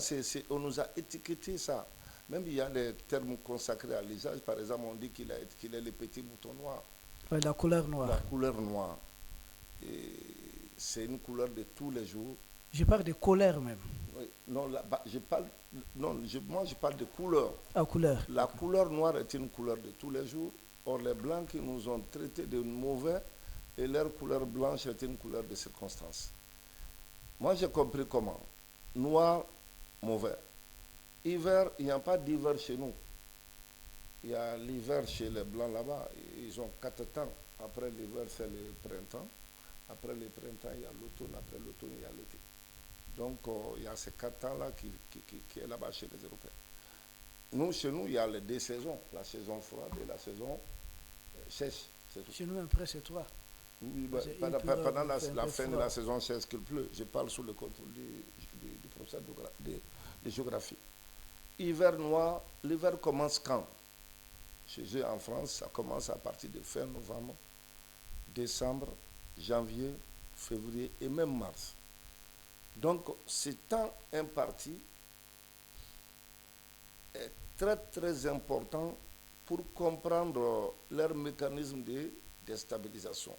on nous a étiqueté ça. Même il y a des termes consacrés à l'usage. Par exemple, on dit qu'il est le petit mouton noir. Ouais, la couleur noire. La couleur noire. C'est une couleur de tous les jours. Je parle de colère même. Oui, non, moi je parle de couleur. Ah, couleur. La couleur noire est une couleur de tous les jours. Or, les blancs qui nous ont traités de mauvais, et leur couleur blanche est une couleur de circonstance. Moi, j'ai compris comment. Noir, mauvais. Hiver, il n'y a pas d'hiver chez nous. Il y a l'hiver chez les blancs là-bas. Ils ont 4 temps. Après l'hiver, c'est le printemps. Après le printemps, il y a l'automne. Après l'automne, il y a l'été. Donc, il y a ces 4 temps-là qui est là-bas chez les Européens. Nous, chez nous, il y a les 2 saisons. La saison froide et la saison sèche. Chez nous, même presque c'est 3. Oui, pendant la fin de la saison sèche qu'il pleut. Je parle sous le contrôle du professeur de géographie. Hiver noir, l'hiver commence quand? Chez eux en France, ça commence à partir de fin novembre, décembre, janvier, février et même mars. Donc, ce temps imparti est très très important pour comprendre leur mécanisme de déstabilisation.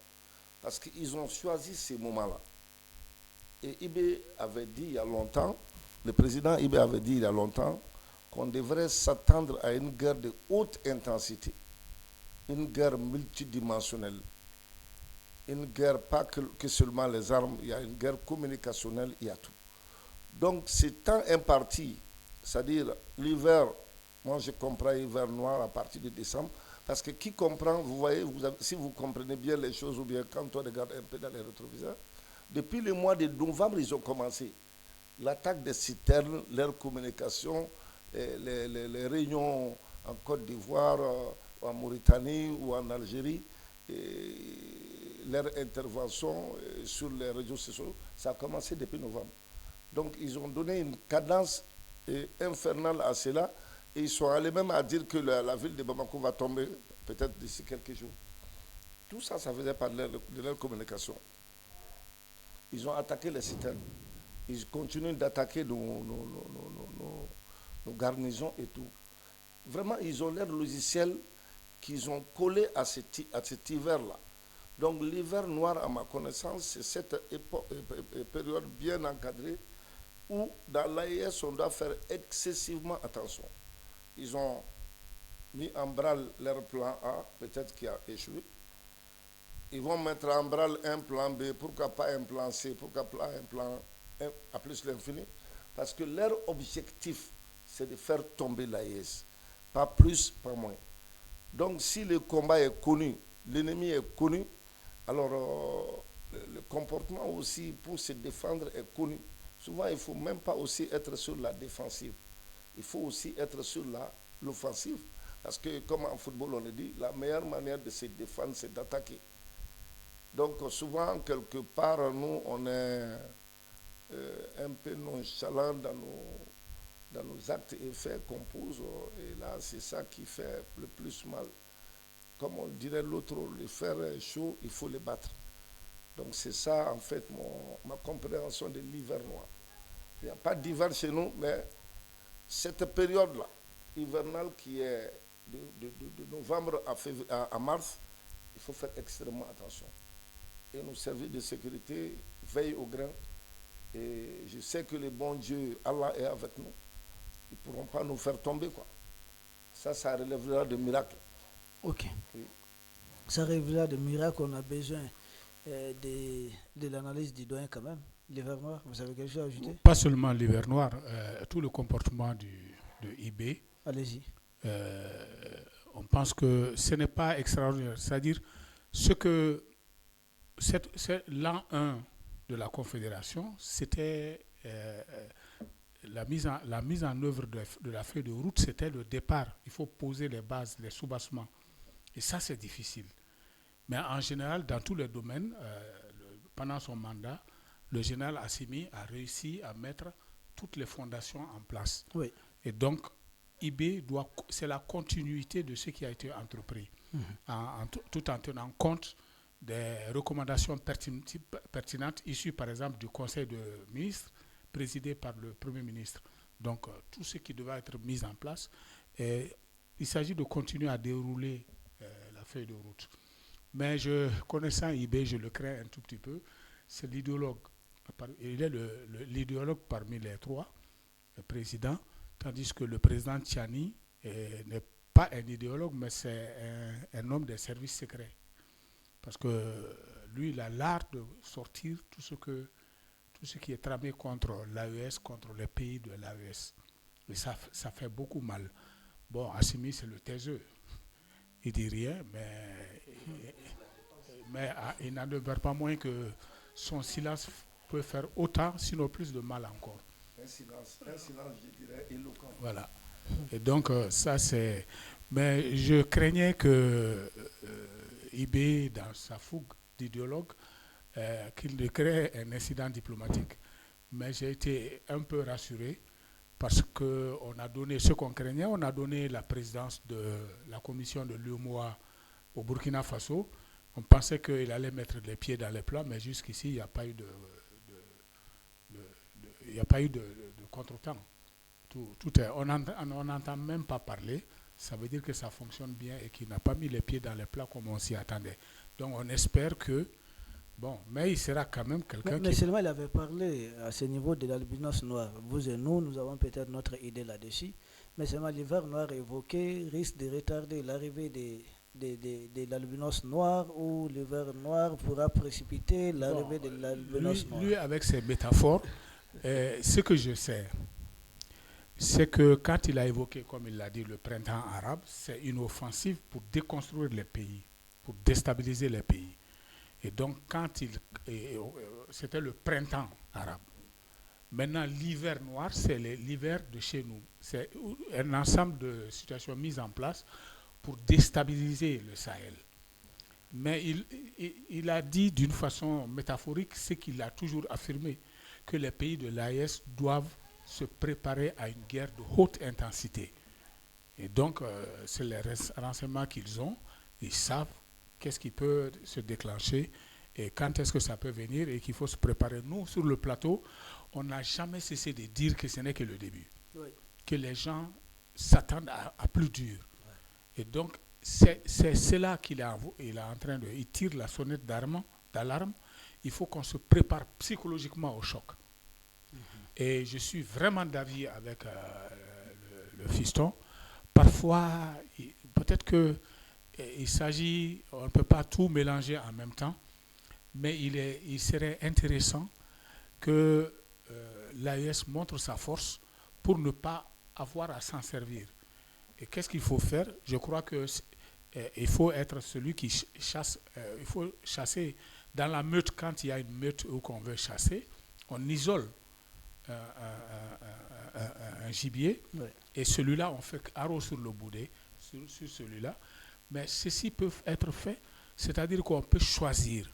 Parce qu'ils ont choisi ces moments-là. Et Ibé avait dit il y a longtemps, le président Ibé avait dit il y a longtemps, qu'on devrait s'attendre à une guerre de haute intensité, une guerre multidimensionnelle, une guerre pas que seulement les armes, il y a une guerre communicationnelle, il y a tout. Donc ce temps imparti, c'est-à-dire l'hiver, moi je comprends l'hiver noir à partir de décembre, parce que qui comprend, vous voyez, si vous comprenez bien les choses, ou bien quand on regarde un peu dans les rétroviseurs, depuis le mois de novembre, ils ont commencé l'attaque des citernes, leur communication, les réunions en Côte d'Ivoire, en Mauritanie ou en Algérie, leur intervention sur les réseaux sociaux, ça a commencé depuis novembre. Donc ils ont donné une cadence infernale à cela et ils sont allés même à dire que la ville de Bamako va tomber peut-être d'ici quelques jours. Tout ça, ça faisait partie de leur communication. Ils ont attaqué les citernes. Ils continuent d'attaquer nos garnisons et tout. Vraiment, ils ont leur logiciel qu'ils ont collé à cet hiver-là. Donc l'hiver noir, à ma connaissance, c'est cette période bien encadrée où dans l'AES, on doit faire excessivement attention. Ils ont mis en branle leur plan A, peut-être qui a échoué. Ils vont mettre en branle un plan B, pourquoi pas un plan C, pourquoi pas un plan A plus l'infini. Parce que leur objectif, c'est de faire tomber l'AES. Pas plus, pas moins. Donc si le combat est connu, l'ennemi est connu, alors le comportement aussi pour se défendre est connu. Souvent, il ne faut même pas aussi être sur la défensive. Il faut aussi être sur l'offensive. Parce que, comme en football, on le dit, la meilleure manière de se défendre, c'est d'attaquer. Donc, souvent, quelque part, nous, on est un peu nonchalant dans nos actes et faits qu'on pose. Et là, c'est ça qui fait le plus mal. Comme on dirait l'autre, le fer est chaud, il faut le battre. Donc, c'est ça, en fait, ma compréhension de l'hiver noir. Il n'y a pas d'hiver chez nous, mais cette période-là, hivernale qui est de novembre à mars, Il faut faire extrêmement attention. Et nos services de sécurité veillent au grain. Et je sais que le bon Dieu, Allah est avec nous. Ils ne pourront pas nous faire tomber, quoi. Ça relèvera de miracles. Ok. Oui. Ça relèvera de miracles. On a besoin de l'analyse du doyen quand même. L'hiver noir, vous avez quelque chose à ajouter? Pas seulement l'hiver noir, tout le comportement de IB. Allez-y. On pense que ce n'est pas extraordinaire. C'est-à-dire, l'an 1 de la Confédération, c'était la mise en œuvre de la feuille de route, c'était le départ. Il faut poser les bases, les soubassements. Et ça, c'est difficile. Mais en général, dans tous les domaines, pendant son mandat, le général Assimi a réussi à mettre toutes les fondations en place. Oui. Et donc, IB c'est la continuité de ce qui a été entrepris, tout en tenant compte des recommandations pertinentes issues, par exemple, du Conseil de ministres, présidé par le Premier ministre. Donc, tout ce qui devait être mis en place, il s'agit de continuer à dérouler la feuille de route. Mais connaissant IB, je le crains un tout petit peu. C'est l'idéologue. Il est l'idéologue parmi les trois, le président, tandis que le président Tchani n'est pas un idéologue, mais c'est un homme des services secrets. Parce que lui, il a l'art de sortir tout ce qui est tramé contre l'AES, contre les pays de l'AES. Et ça fait beaucoup mal. Bon, Assimi, c'est le taiseux. Il dit rien, mais il n'en demeure pas moins que son silence peut faire autant, sinon plus de mal encore. Un silence, je dirais, éloquent. Voilà. Et donc, ça, c'est... Mais je craignais que IB, dans sa fougue d'idéologue, qu'il ne crée un incident diplomatique. Mais j'ai été un peu rassuré parce qu'on a donné ce qu'on craignait. On a donné la présidence de la commission de l'UEMOA au Burkina Faso. On pensait qu'il allait mettre les pieds dans les plats, mais jusqu'ici, il n'y a pas eu de contretemps. On n'entend même pas parler. Ça veut dire que ça fonctionne bien et qu'il n'a pas mis les pieds dans les plats comme on s'y attendait. Donc on espère que... Bon, mais il sera quand même quelqu'un mais seulement il avait parlé à ce niveau de l'albinos noir. Vous et nous avons peut-être notre idée là-dessus. Mais seulement l'hiver noir évoqué risque de retarder l'arrivée de l'albinos noir, ou l'hiver noir pourra précipiter l'arrivée de l'albinos noir. Lui, avec ses métaphores, ce que je sais, c'est que quand il a évoqué, comme il l'a dit, le printemps arabe, c'est une offensive pour déconstruire les pays, pour déstabiliser les pays. Et donc, c'était le printemps arabe. Maintenant, l'hiver noir, c'est l'hiver de chez nous. C'est un ensemble de situations mises en place pour déstabiliser le Sahel. Mais il a dit d'une façon métaphorique ce qu'il a toujours affirmé, que les pays de l'AES doivent se préparer à une guerre de haute intensité. Et donc, c'est les renseignements qu'ils ont. Ils savent qu'est-ce qui peut se déclencher et quand est-ce que ça peut venir et qu'il faut se préparer. Nous, sur le plateau, on n'a jamais cessé de dire que ce n'est que le début. Oui. Que les gens s'attendent à plus dur. Oui. Et donc, c'est cela qu'il est en train de... Il tire la sonnette d'alarme. Il faut qu'on se prépare psychologiquement au choc. Et je suis vraiment d'avis avec le fiston. Parfois, peut-être qu'il s'agit, on ne peut pas tout mélanger en même temps, mais il serait intéressant que l'AES montre sa force pour ne pas avoir à s'en servir. Et qu'est-ce qu'il faut faire? Je crois qu'il faut être celui qui chasse. Il faut chasser dans la meute quand il y a une meute où qu'on veut chasser. On isole un gibier, oui. Et celui-là, on fait haro sur le boudet, sur celui-là. Mais ceci peut être fait, c'est-à-dire qu'on peut choisir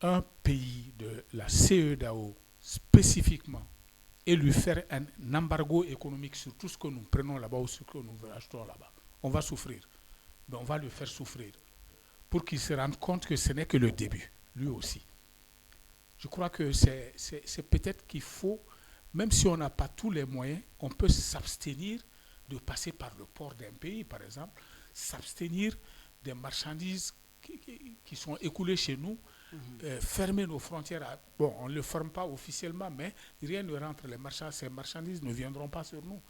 un pays de la CEDEAO spécifiquement et lui faire un embargo économique sur tout ce que nous prenons là-bas ou ce que nous achetons là-bas. On va souffrir, mais on va le faire souffrir pour qu'il se rende compte que ce n'est que le début, lui aussi. Je crois que c'est peut-être qu'il faut, même si on n'a pas tous les moyens, on peut s'abstenir de passer par le port d'un pays, par exemple. s'abstenir des marchandises qui sont écoulées chez nous, fermer nos frontières. Bon, on ne le ferme pas officiellement, mais rien ne rentre. Ces marchandises ne viendront pas sur nous.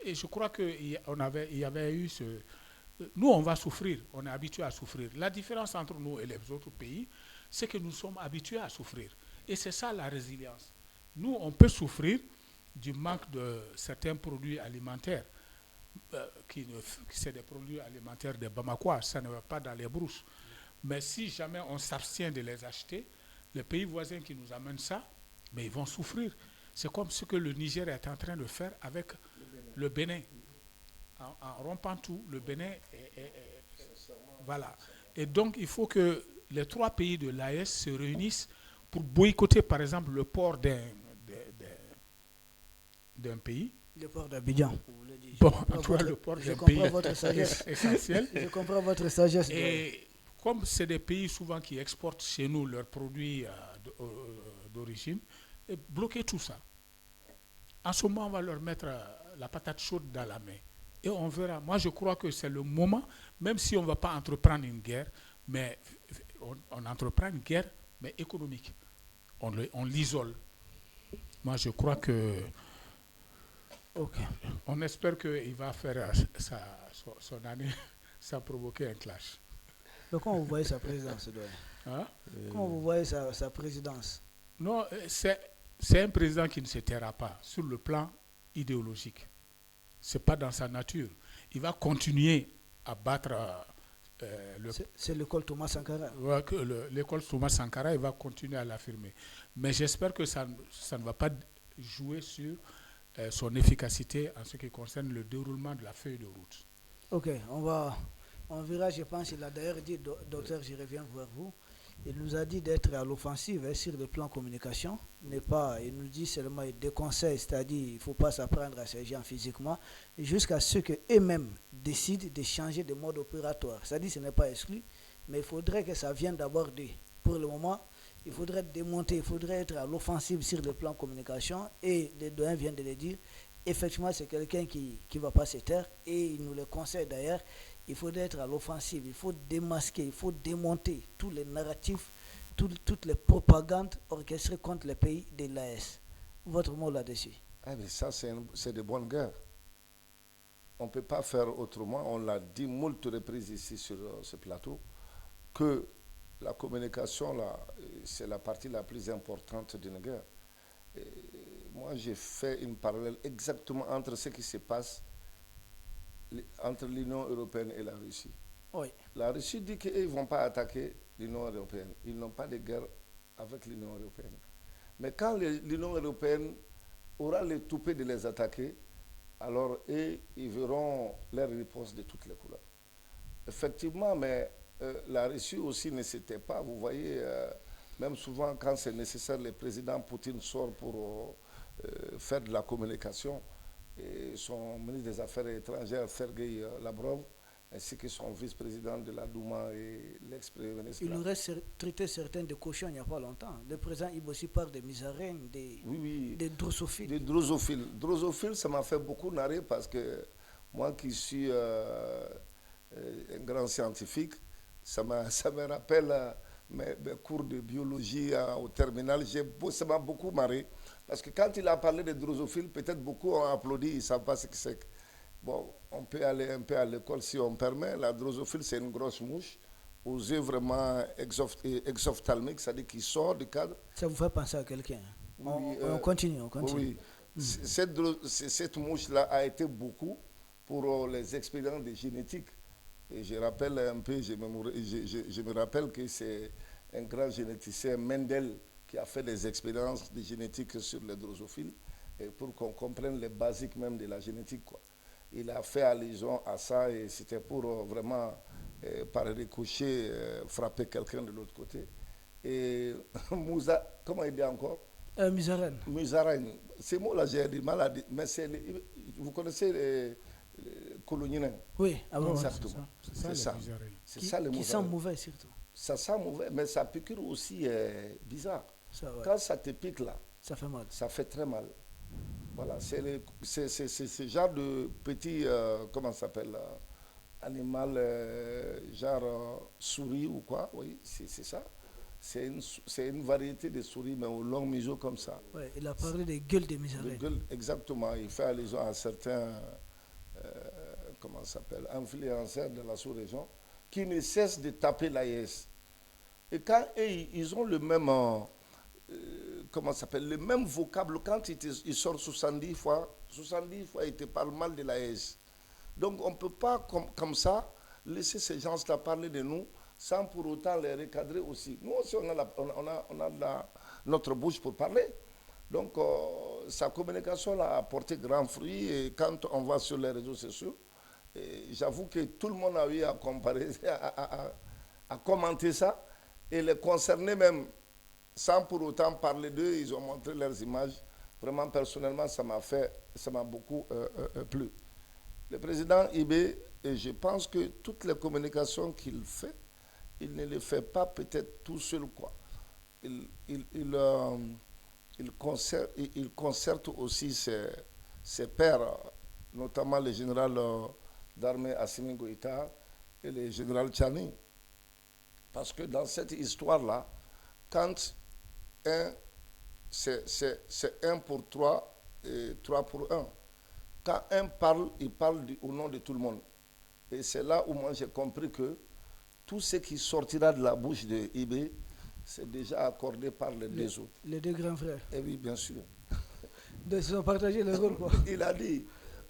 Et je crois qu'il y avait eu ce... Nous, on va souffrir, on est habitué à souffrir. La différence entre nous et les autres pays, c'est que nous sommes habitués à souffrir. Et c'est ça la résilience. Nous, on peut souffrir du manque de certains produits alimentaires, c'est des produits alimentaires des Bamakois, ça ne va pas dans les brousses. Mais si jamais on s'abstient de les acheter, les pays voisins qui nous amènent ça, mais ils vont souffrir. C'est comme ce que le Niger est en train de faire avec le Bénin. En rompant tout, le Bénin voilà. Et donc, il faut que les 3 pays de l'AES se réunissent pour boycotter, par exemple, le port d'un pays. Le port d'Abidjan. Bon, en tout cas, le port d'un pays essentiel. Je comprends votre sagesse. Et comme c'est des pays souvent qui exportent chez nous leurs produits d'origine, bloquer tout ça. En ce moment, on va leur mettre la patate chaude dans la main. Et on verra. Moi, je crois que c'est le moment, même si on ne va pas entreprendre une guerre, mais on entreprend une guerre, mais économique. On l'isole. Moi, je crois que... Okay. On espère qu'il va faire son année sans provoquer un clash. Donc, comment vous voyez sa présidence, Comment vous voyez sa présidence? Non, c'est un président qui ne se taira pas sur le plan idéologique. Ce n'est pas dans sa nature. Il va continuer à battre c'est l'école Thomas Sankara. L'école Thomas Sankara, il va continuer à l'affirmer. Mais j'espère que ça ne va pas jouer sur son efficacité en ce qui concerne le déroulement de la feuille de route. Ok, on verra, je pense, il a d'ailleurs dit, docteur, je reviens vers vous, il nous a dit d'être à l'offensive sur le plan communication, il nous dit seulement des conseils, c'est-à-dire il ne faut pas s'apprendre à ces gens physiquement, jusqu'à ce qu'eux-mêmes décident de changer de mode opératoire. C'est-à-dire ce n'est pas exclu, mais il faudrait que ça vienne d'abord d'eux. Pour le moment, il faudrait démonter, il faudrait être à l'offensive sur le plan communication, et les doyens viennent de le dire. Effectivement, c'est quelqu'un qui ne va pas se taire, et il nous le conseille d'ailleurs. Il faudrait être à l'offensive, il faut démasquer, il faut démonter tous les narratifs, toutes les propagandes orchestrées contre les pays de l'AES. Votre mot là-dessus? Mais ça, c'est de bonnes guerres. On ne peut pas faire autrement. On l'a dit moult reprises ici sur ce plateau, que la communication, là, c'est la partie la plus importante d'une guerre. Et moi, j'ai fait une parallèle exactement entre ce qui se passe entre l'Union européenne et la Russie. Oui. La Russie dit qu'ils ne vont pas attaquer l'Union européenne. Ils n'ont pas de guerre avec l'Union européenne. Mais quand l'Union européenne aura le toupet de les attaquer, alors ils verront leur réponse de toutes les couleurs. Effectivement, mais la Russie aussi ne s'était pas, vous voyez, même souvent quand c'est nécessaire, le président Poutine sort pour faire de la communication. Et son ministre des Affaires étrangères, Sergei Lavrov, ainsi que son vice-président de la Douma et l'ex-premier ministre. Il aurait traité certains de cochons il n'y a pas longtemps. Le président Ibossi parle des musaraignes, des drosophiles. Des drosophiles. Drosophiles, ça m'a fait beaucoup narrer parce que moi qui suis un grand scientifique, ça me rappelle mes cours de biologie au terminal. Ça m'a beaucoup marré. Parce que quand il a parlé de drosophiles, peut-être beaucoup ont applaudi, ils ne savent pas ce que c'est. Bon, on peut aller un peu à l'école si on permet. La drosophile, c'est une grosse mouche aux yeux vraiment exophthalmiques, c'est-à-dire qui sort du cadre. Ça vous fait penser à quelqu'un? Oui, on continue. Oui. Cette mouche-là a été beaucoup pour les expériences de génétique. Et je rappelle un peu, je me rappelle que c'est un grand généticien, Mendel, qui a fait des expériences de génétique sur les drosophiles, et pour qu'on comprenne les basiques même de la génétique, quoi. Il a fait allusion à ça et c'était pour vraiment, par ricochet, frapper quelqu'un de l'autre côté. Et Moussa, comment il dit encore? Musaraigne. Musaraigne. Ces mots-là, j'ai du mal à dire, mais vous connaissez les coloniens? Oui, exactement. C'est ça. C'est ça les musaraignes. Qui sent mauvais surtout. Ça sent mauvais, mais sa piqûre aussi est bizarre. Ça, ouais. Quand ça te pique là, ça fait mal. Ça fait très mal. Voilà, c'est ce genre de petit, comment ça s'appelle, animal genre souris ou quoi, oui, c'est ça. C'est une variété de souris, mais au long museau comme ça. Ouais, il a parlé des gueules des misérés. Exactement, il fait allusion à certains, comment ça s'appelle, influenceurs de la sous-région, qui ne cessent de taper l'AES. Et quand ils ont le même, comment ça s'appelle, le même vocable, quand ils sortent 70 fois, ils te parlent mal de l'AES. Donc on ne peut pas, comme ça, laisser ces gens-là parler de nous sans pour autant les recadrer aussi. Nous aussi, on a notre bouche pour parler. Donc, sa communication a apporté grand fruit. Et quand on va sur les réseaux sociaux, j'avoue que tout le monde a eu à comparer, à commenter ça. Et les concernés même, sans pour autant parler d'eux, ils ont montré leurs images. Vraiment, personnellement, ça m'a beaucoup plu. Le président Ibé, et je pense que toutes les communications qu'il fait, il ne les fait pas peut-être tout seul, quoi. Il concerte aussi ses pairs, notamment le général d'armée Assimi Goïta et le général Tchani. Parce que dans cette histoire-là, quand c'est 1 pour 3 et 3 pour 1. Quand un parle, il parle au nom de tout le monde. Et c'est là où moi j'ai compris que tout ce qui sortira de la bouche de Ibé, c'est déjà accordé par les deux autres. Les deux grands frères. Et oui, bien sûr. Donc ils ont partagé le rôle, quoi. Il a dit,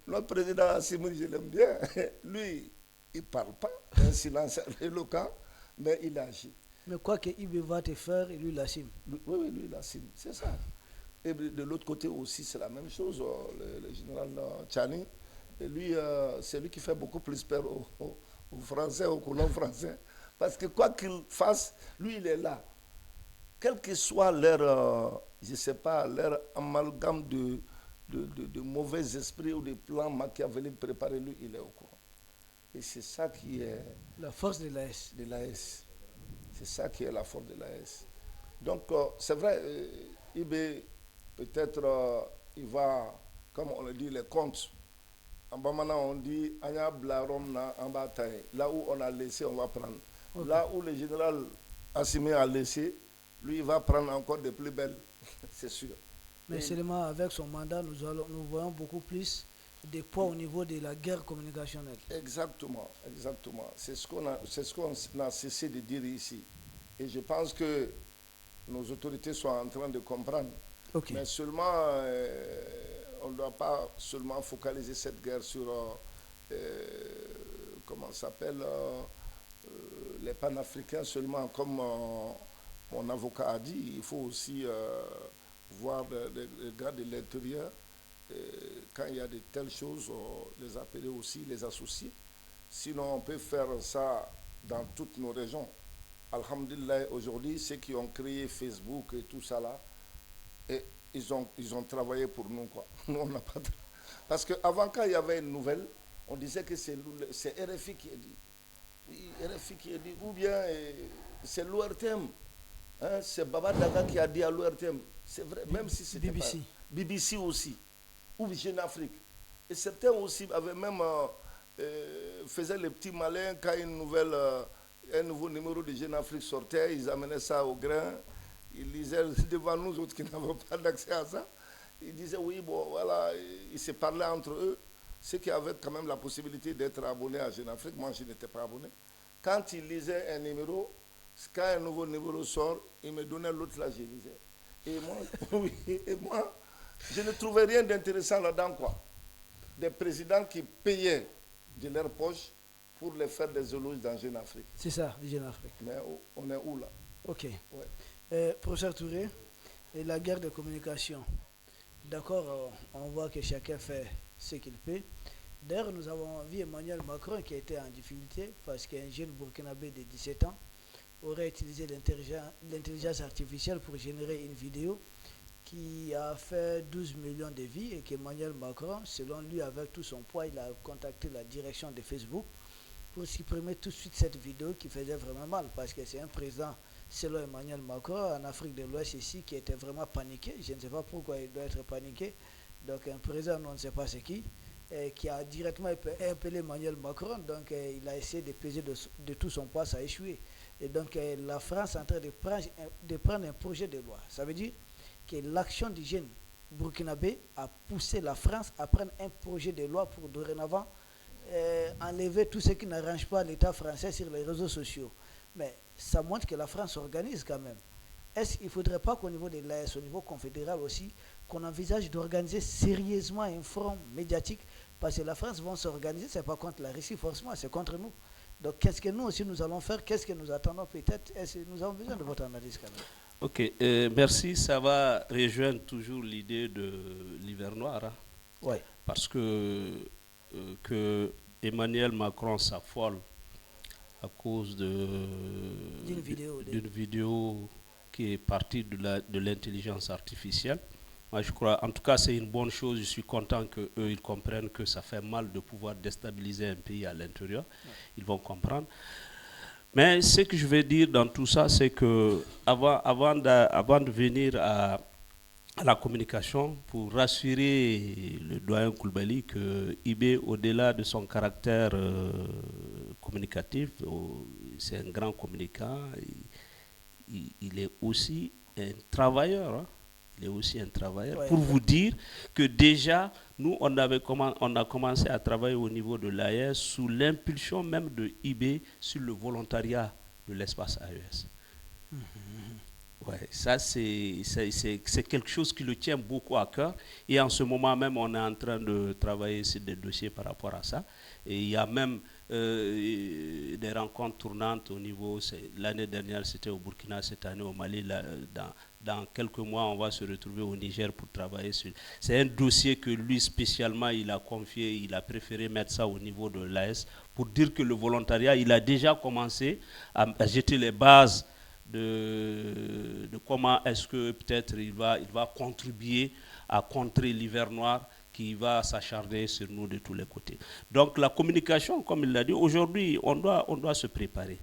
notre président Assimi, je l'aime bien, lui, il ne parle pas, un silence éloquent, mais il agit. Mais quoi que Ibé va te faire, lui il assume. Oui, lui il assume, c'est ça. Et de l'autre côté aussi, c'est la même chose, le général Tchani. Et lui, c'est lui qui fait beaucoup plus peur aux Français, aux colons français. Parce que quoi qu'il fasse, lui, il est là. Quel que soit leur, je ne sais pas, leur amalgame de mauvais esprits ou de plans machiavéliques préparés, lui, il est au courant. Et c'est ça qui est... La force de l'AS. De l'AS. C'est ça qui est la force de l'AS. Donc, c'est vrai, Ibé, peut-être, il va, comme on le dit, les comptes. En Bamana, on dit, Anya Blarom na Ambataï. Là où on a laissé, on va prendre. Okay. Là où le général Assimi a laissé, lui, il va prendre encore de plus belles, c'est sûr. Mais seulement avec son mandat, nous voyons beaucoup plus de poids au niveau de la guerre communicationnelle. Exactement, exactement. C'est ce qu'on a cessé de dire ici. Et je pense que nos autorités sont en train de comprendre. Okay. Mais seulement, on ne doit pas seulement focaliser cette guerre sur, comment ça s'appelle, les panafricains seulement, comme mon avocat a dit. Il faut aussi voir les gars de l'intérieur. Quand il y a de telles choses, les appeler aussi, les associer. Sinon, on peut faire ça dans toutes nos régions. Alhamdulillah, aujourd'hui, ceux qui ont créé Facebook et tout ça là, et ils ont travaillé pour nous, quoi. Nous, on n'a pas... Parce qu'avant, quand il y avait une nouvelle, on disait que c'est RFI qui a dit. Oui, RFI qui a dit. Ou bien c'est l'ORTM. Hein, c'est Baba Daga qui a dit à l'ORTM. C'est vrai, même si c'était BBC. Pas... BBC aussi. Ou Jeune Afrique. Et certains aussi avaient même... faisaient les petits malins quand un nouveau numéro de Jeune Afrique sortait. Ils amenaient ça au grain. Ils lisaient devant nous autres qui n'avaient pas d'accès à ça. Ils disaient oui, bon, voilà, ils se parlaient entre eux. Ceux qui avaient quand même la possibilité d'être abonnés à Jeune Afrique, moi je n'étais pas abonné. Quand ils lisaient un numéro, quand un nouveau numéro sort, ils me donnaient l'autre, là je lisais. Et moi, oui, et moi, je ne trouvais rien d'intéressant là-dedans, quoi. Des présidents qui payaient de leur poche pour les faire des éloges dans Jeune Afrique. C'est ça, Jeune Afrique. Mais on est où là? Ok. Ouais. Professeur Touré, et la guerre de communication. D'accord, on voit que chacun fait ce qu'il peut. D'ailleurs, nous avons vu Emmanuel Macron qui était en difficulté parce qu'un jeune Burkinabé de 17 ans aurait utilisé l'intelligence artificielle pour générer une vidéo qui a fait 12 millions de vues et qu'Emmanuel Macron, selon lui, avec tout son poids, il a contacté la direction de Facebook pour supprimer tout de suite cette vidéo qui faisait vraiment mal parce que c'est un président, selon Emmanuel Macron, en Afrique de l'Ouest ici, qui était vraiment paniqué. Je ne sais pas pourquoi il doit être paniqué. Donc un président, on ne sait pas c'est qui. qui a directement appelé Emmanuel Macron. Donc il a essayé de peser de tout son poids, ça a échoué. Et donc la France est en train de prendre un projet de loi. Ça veut dire que l'action du jeune burkinabé a poussé la France à prendre un projet de loi pour dorénavant enlever tout ce qui n'arrange pas l'État français sur les réseaux sociaux. Mais ça montre que la France s'organise quand même. Est-ce qu'il ne faudrait pas qu'au niveau de l'AS, au niveau confédéral aussi, qu'on envisage d'organiser sérieusement un front médiatique? Parce que la France va s'organiser, ce n'est pas contre la Russie forcément, c'est contre nous. Donc qu'est-ce que nous aussi nous allons faire? Qu'est-ce que nous attendons peut-être? Nous avons besoin de votre analyse quand même. Ok, merci. Ça va rejoindre toujours l'idée de l'hiver noir. Hein? Oui. Parce que Emmanuel Macron s'affole à cause d'une vidéo qui est partie de l'intelligence artificielle. Moi, je crois, en tout cas, c'est une bonne chose. Je suis content qu'eux, ils comprennent que ça fait mal de pouvoir déstabiliser un pays à l'intérieur. Ouais. Ils vont comprendre. Mais ce que je vais dire dans tout ça, c'est que avant de venir à la communication, pour rassurer le doyen Coulibaly que IB, au-delà de son caractère communicatif, c'est un grand communicant, il est aussi un travailleur. Hein. Il est aussi un travailleur. Ouais, pour vous dire que déjà, nous, on a commencé à travailler au niveau de l'AES sous l'impulsion même de IB sur le volontariat de l'espace AES. Ouais, ça, c'est quelque chose qui le tient beaucoup à cœur. Et en ce moment même, on est en train de travailler sur des dossiers par rapport à ça. Et il y a même des rencontres tournantes au niveau... L'année dernière, c'était au Burkina, cette année au Mali. Dans quelques mois, on va se retrouver au Niger pour travailler sur... C'est un dossier que lui, spécialement, il a confié, il a préféré mettre ça au niveau de l'AS pour dire que le volontariat, il a déjà commencé à jeter les bases de comment est-ce que peut-être il va contribuer à contrer l'hiver noir qui va s'acharner sur nous de tous les côtés. Donc la communication, comme il l'a dit, aujourd'hui, on doit se préparer.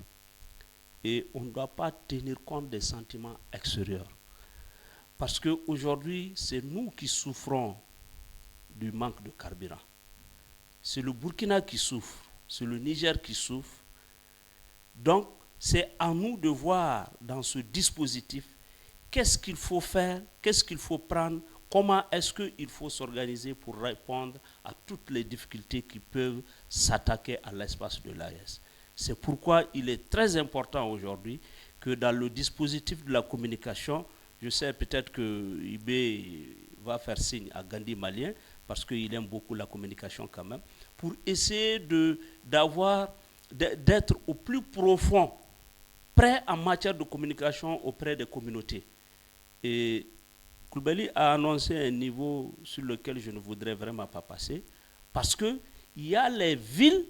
Et on ne doit pas tenir compte des sentiments extérieurs. Parce qu'aujourd'hui, c'est nous qui souffrons du manque de carburant. C'est le Burkina qui souffre, c'est le Niger qui souffre. Donc, c'est à nous de voir dans ce dispositif qu'est-ce qu'il faut faire, qu'est-ce qu'il faut prendre, comment est-ce qu'il faut s'organiser pour répondre à toutes les difficultés qui peuvent s'attaquer à l'espace de l'AES. C'est pourquoi il est très important aujourd'hui que dans le dispositif de la communication, je sais peut-être que IB va faire signe à Gandhi malien, parce qu'il aime beaucoup la communication quand même, pour essayer d'être au plus profond, prêt en matière de communication auprès des communautés. Et Coulibaly a annoncé un niveau sur lequel je ne voudrais vraiment pas passer, parce qu'il y a les villes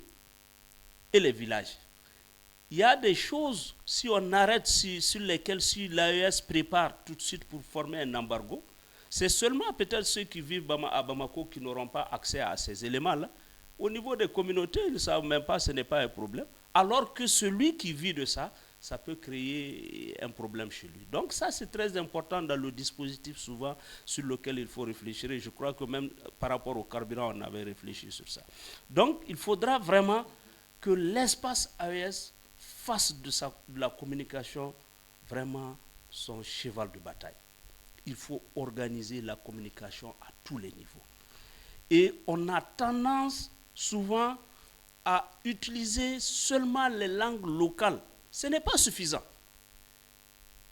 et les villages. Il y a des choses, si on arrête sur lesquelles si l'AES prépare tout de suite pour former un embargo, c'est seulement peut-être ceux qui vivent à Bamako qui n'auront pas accès à ces éléments-là. Au niveau des communautés, ils ne savent même pas, ce n'est pas un problème. Alors que celui qui vit de ça, ça peut créer un problème chez lui. Donc ça, c'est très important dans le dispositif souvent sur lequel il faut réfléchir. Et je crois que même par rapport au carburant, on avait réfléchi sur ça. Donc il faudra vraiment que l'espace AES fasse de la communication vraiment son cheval de bataille. Il faut organiser la communication à tous les niveaux. Et on a tendance souvent à utiliser seulement les langues locales. Ce n'est pas suffisant.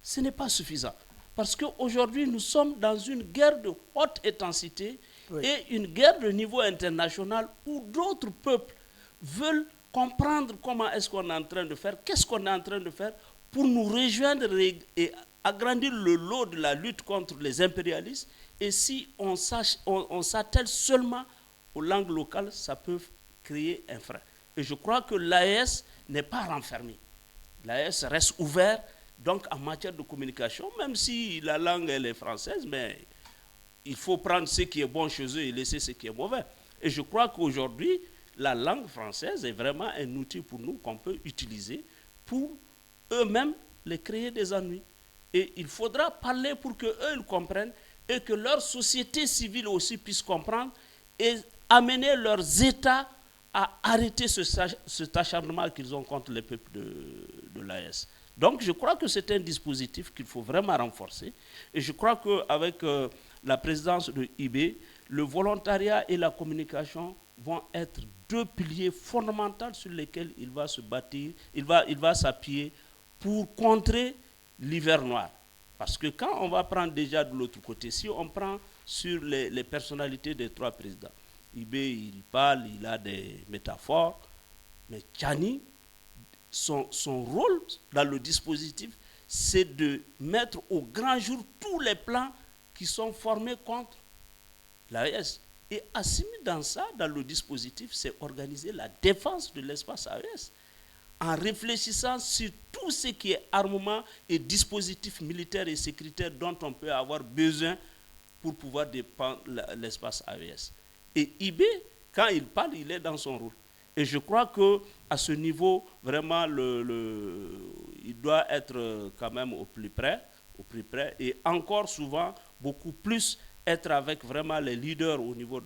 Ce n'est pas suffisant. Parce qu'aujourd'hui, nous sommes dans une guerre de haute intensité et une guerre de niveau international où d'autres peuples veulent comprendre comment est-ce qu'on est en train de faire, qu'est-ce qu'on est en train de faire pour nous rejoindre et agrandir le lot de la lutte contre les impérialistes. Et si on s'attelle seulement aux langues locales, ça peut créer un frein. Et je crois que l'AES n'est pas renfermée. L'AES reste ouvert, donc en matière de communication, même si la langue elle est française, mais il faut prendre ce qui est bon chez eux et laisser ce qui est mauvais. Et je crois qu'aujourd'hui, la langue française est vraiment un outil pour nous qu'on peut utiliser pour eux-mêmes les créer des ennuis. Et il faudra parler pour qu'eux ils comprennent et que leur société civile aussi puisse comprendre et amener leurs États à arrêter cet acharnement qu'ils ont contre les peuples de l'AES. Donc je crois que c'est un dispositif qu'il faut vraiment renforcer. Et je crois qu'avec la présidence de IB, le volontariat et la communication vont être deux piliers fondamentaux sur lesquels il va se bâtir, il va s'appuyer pour contrer l'hiver noir. Parce que quand on va prendre déjà de l'autre côté, si on prend sur les personnalités des trois présidents, Ibé, il parle, il a des métaphores, mais Tchani, son rôle dans le dispositif, c'est de mettre au grand jour tous les plans qui sont formés contre l'AES. Et assimilé dans ça, dans le dispositif, c'est organiser la défense de l'espace AES, en réfléchissant sur tout ce qui est armement et dispositifs militaires et sécuritaires dont on peut avoir besoin pour pouvoir défendre l'espace AES. Et IB, quand il parle, il est dans son rôle. Et je crois qu'à ce niveau, vraiment, il doit être quand même au plus près, et encore souvent, beaucoup plus être avec vraiment les leaders au niveau de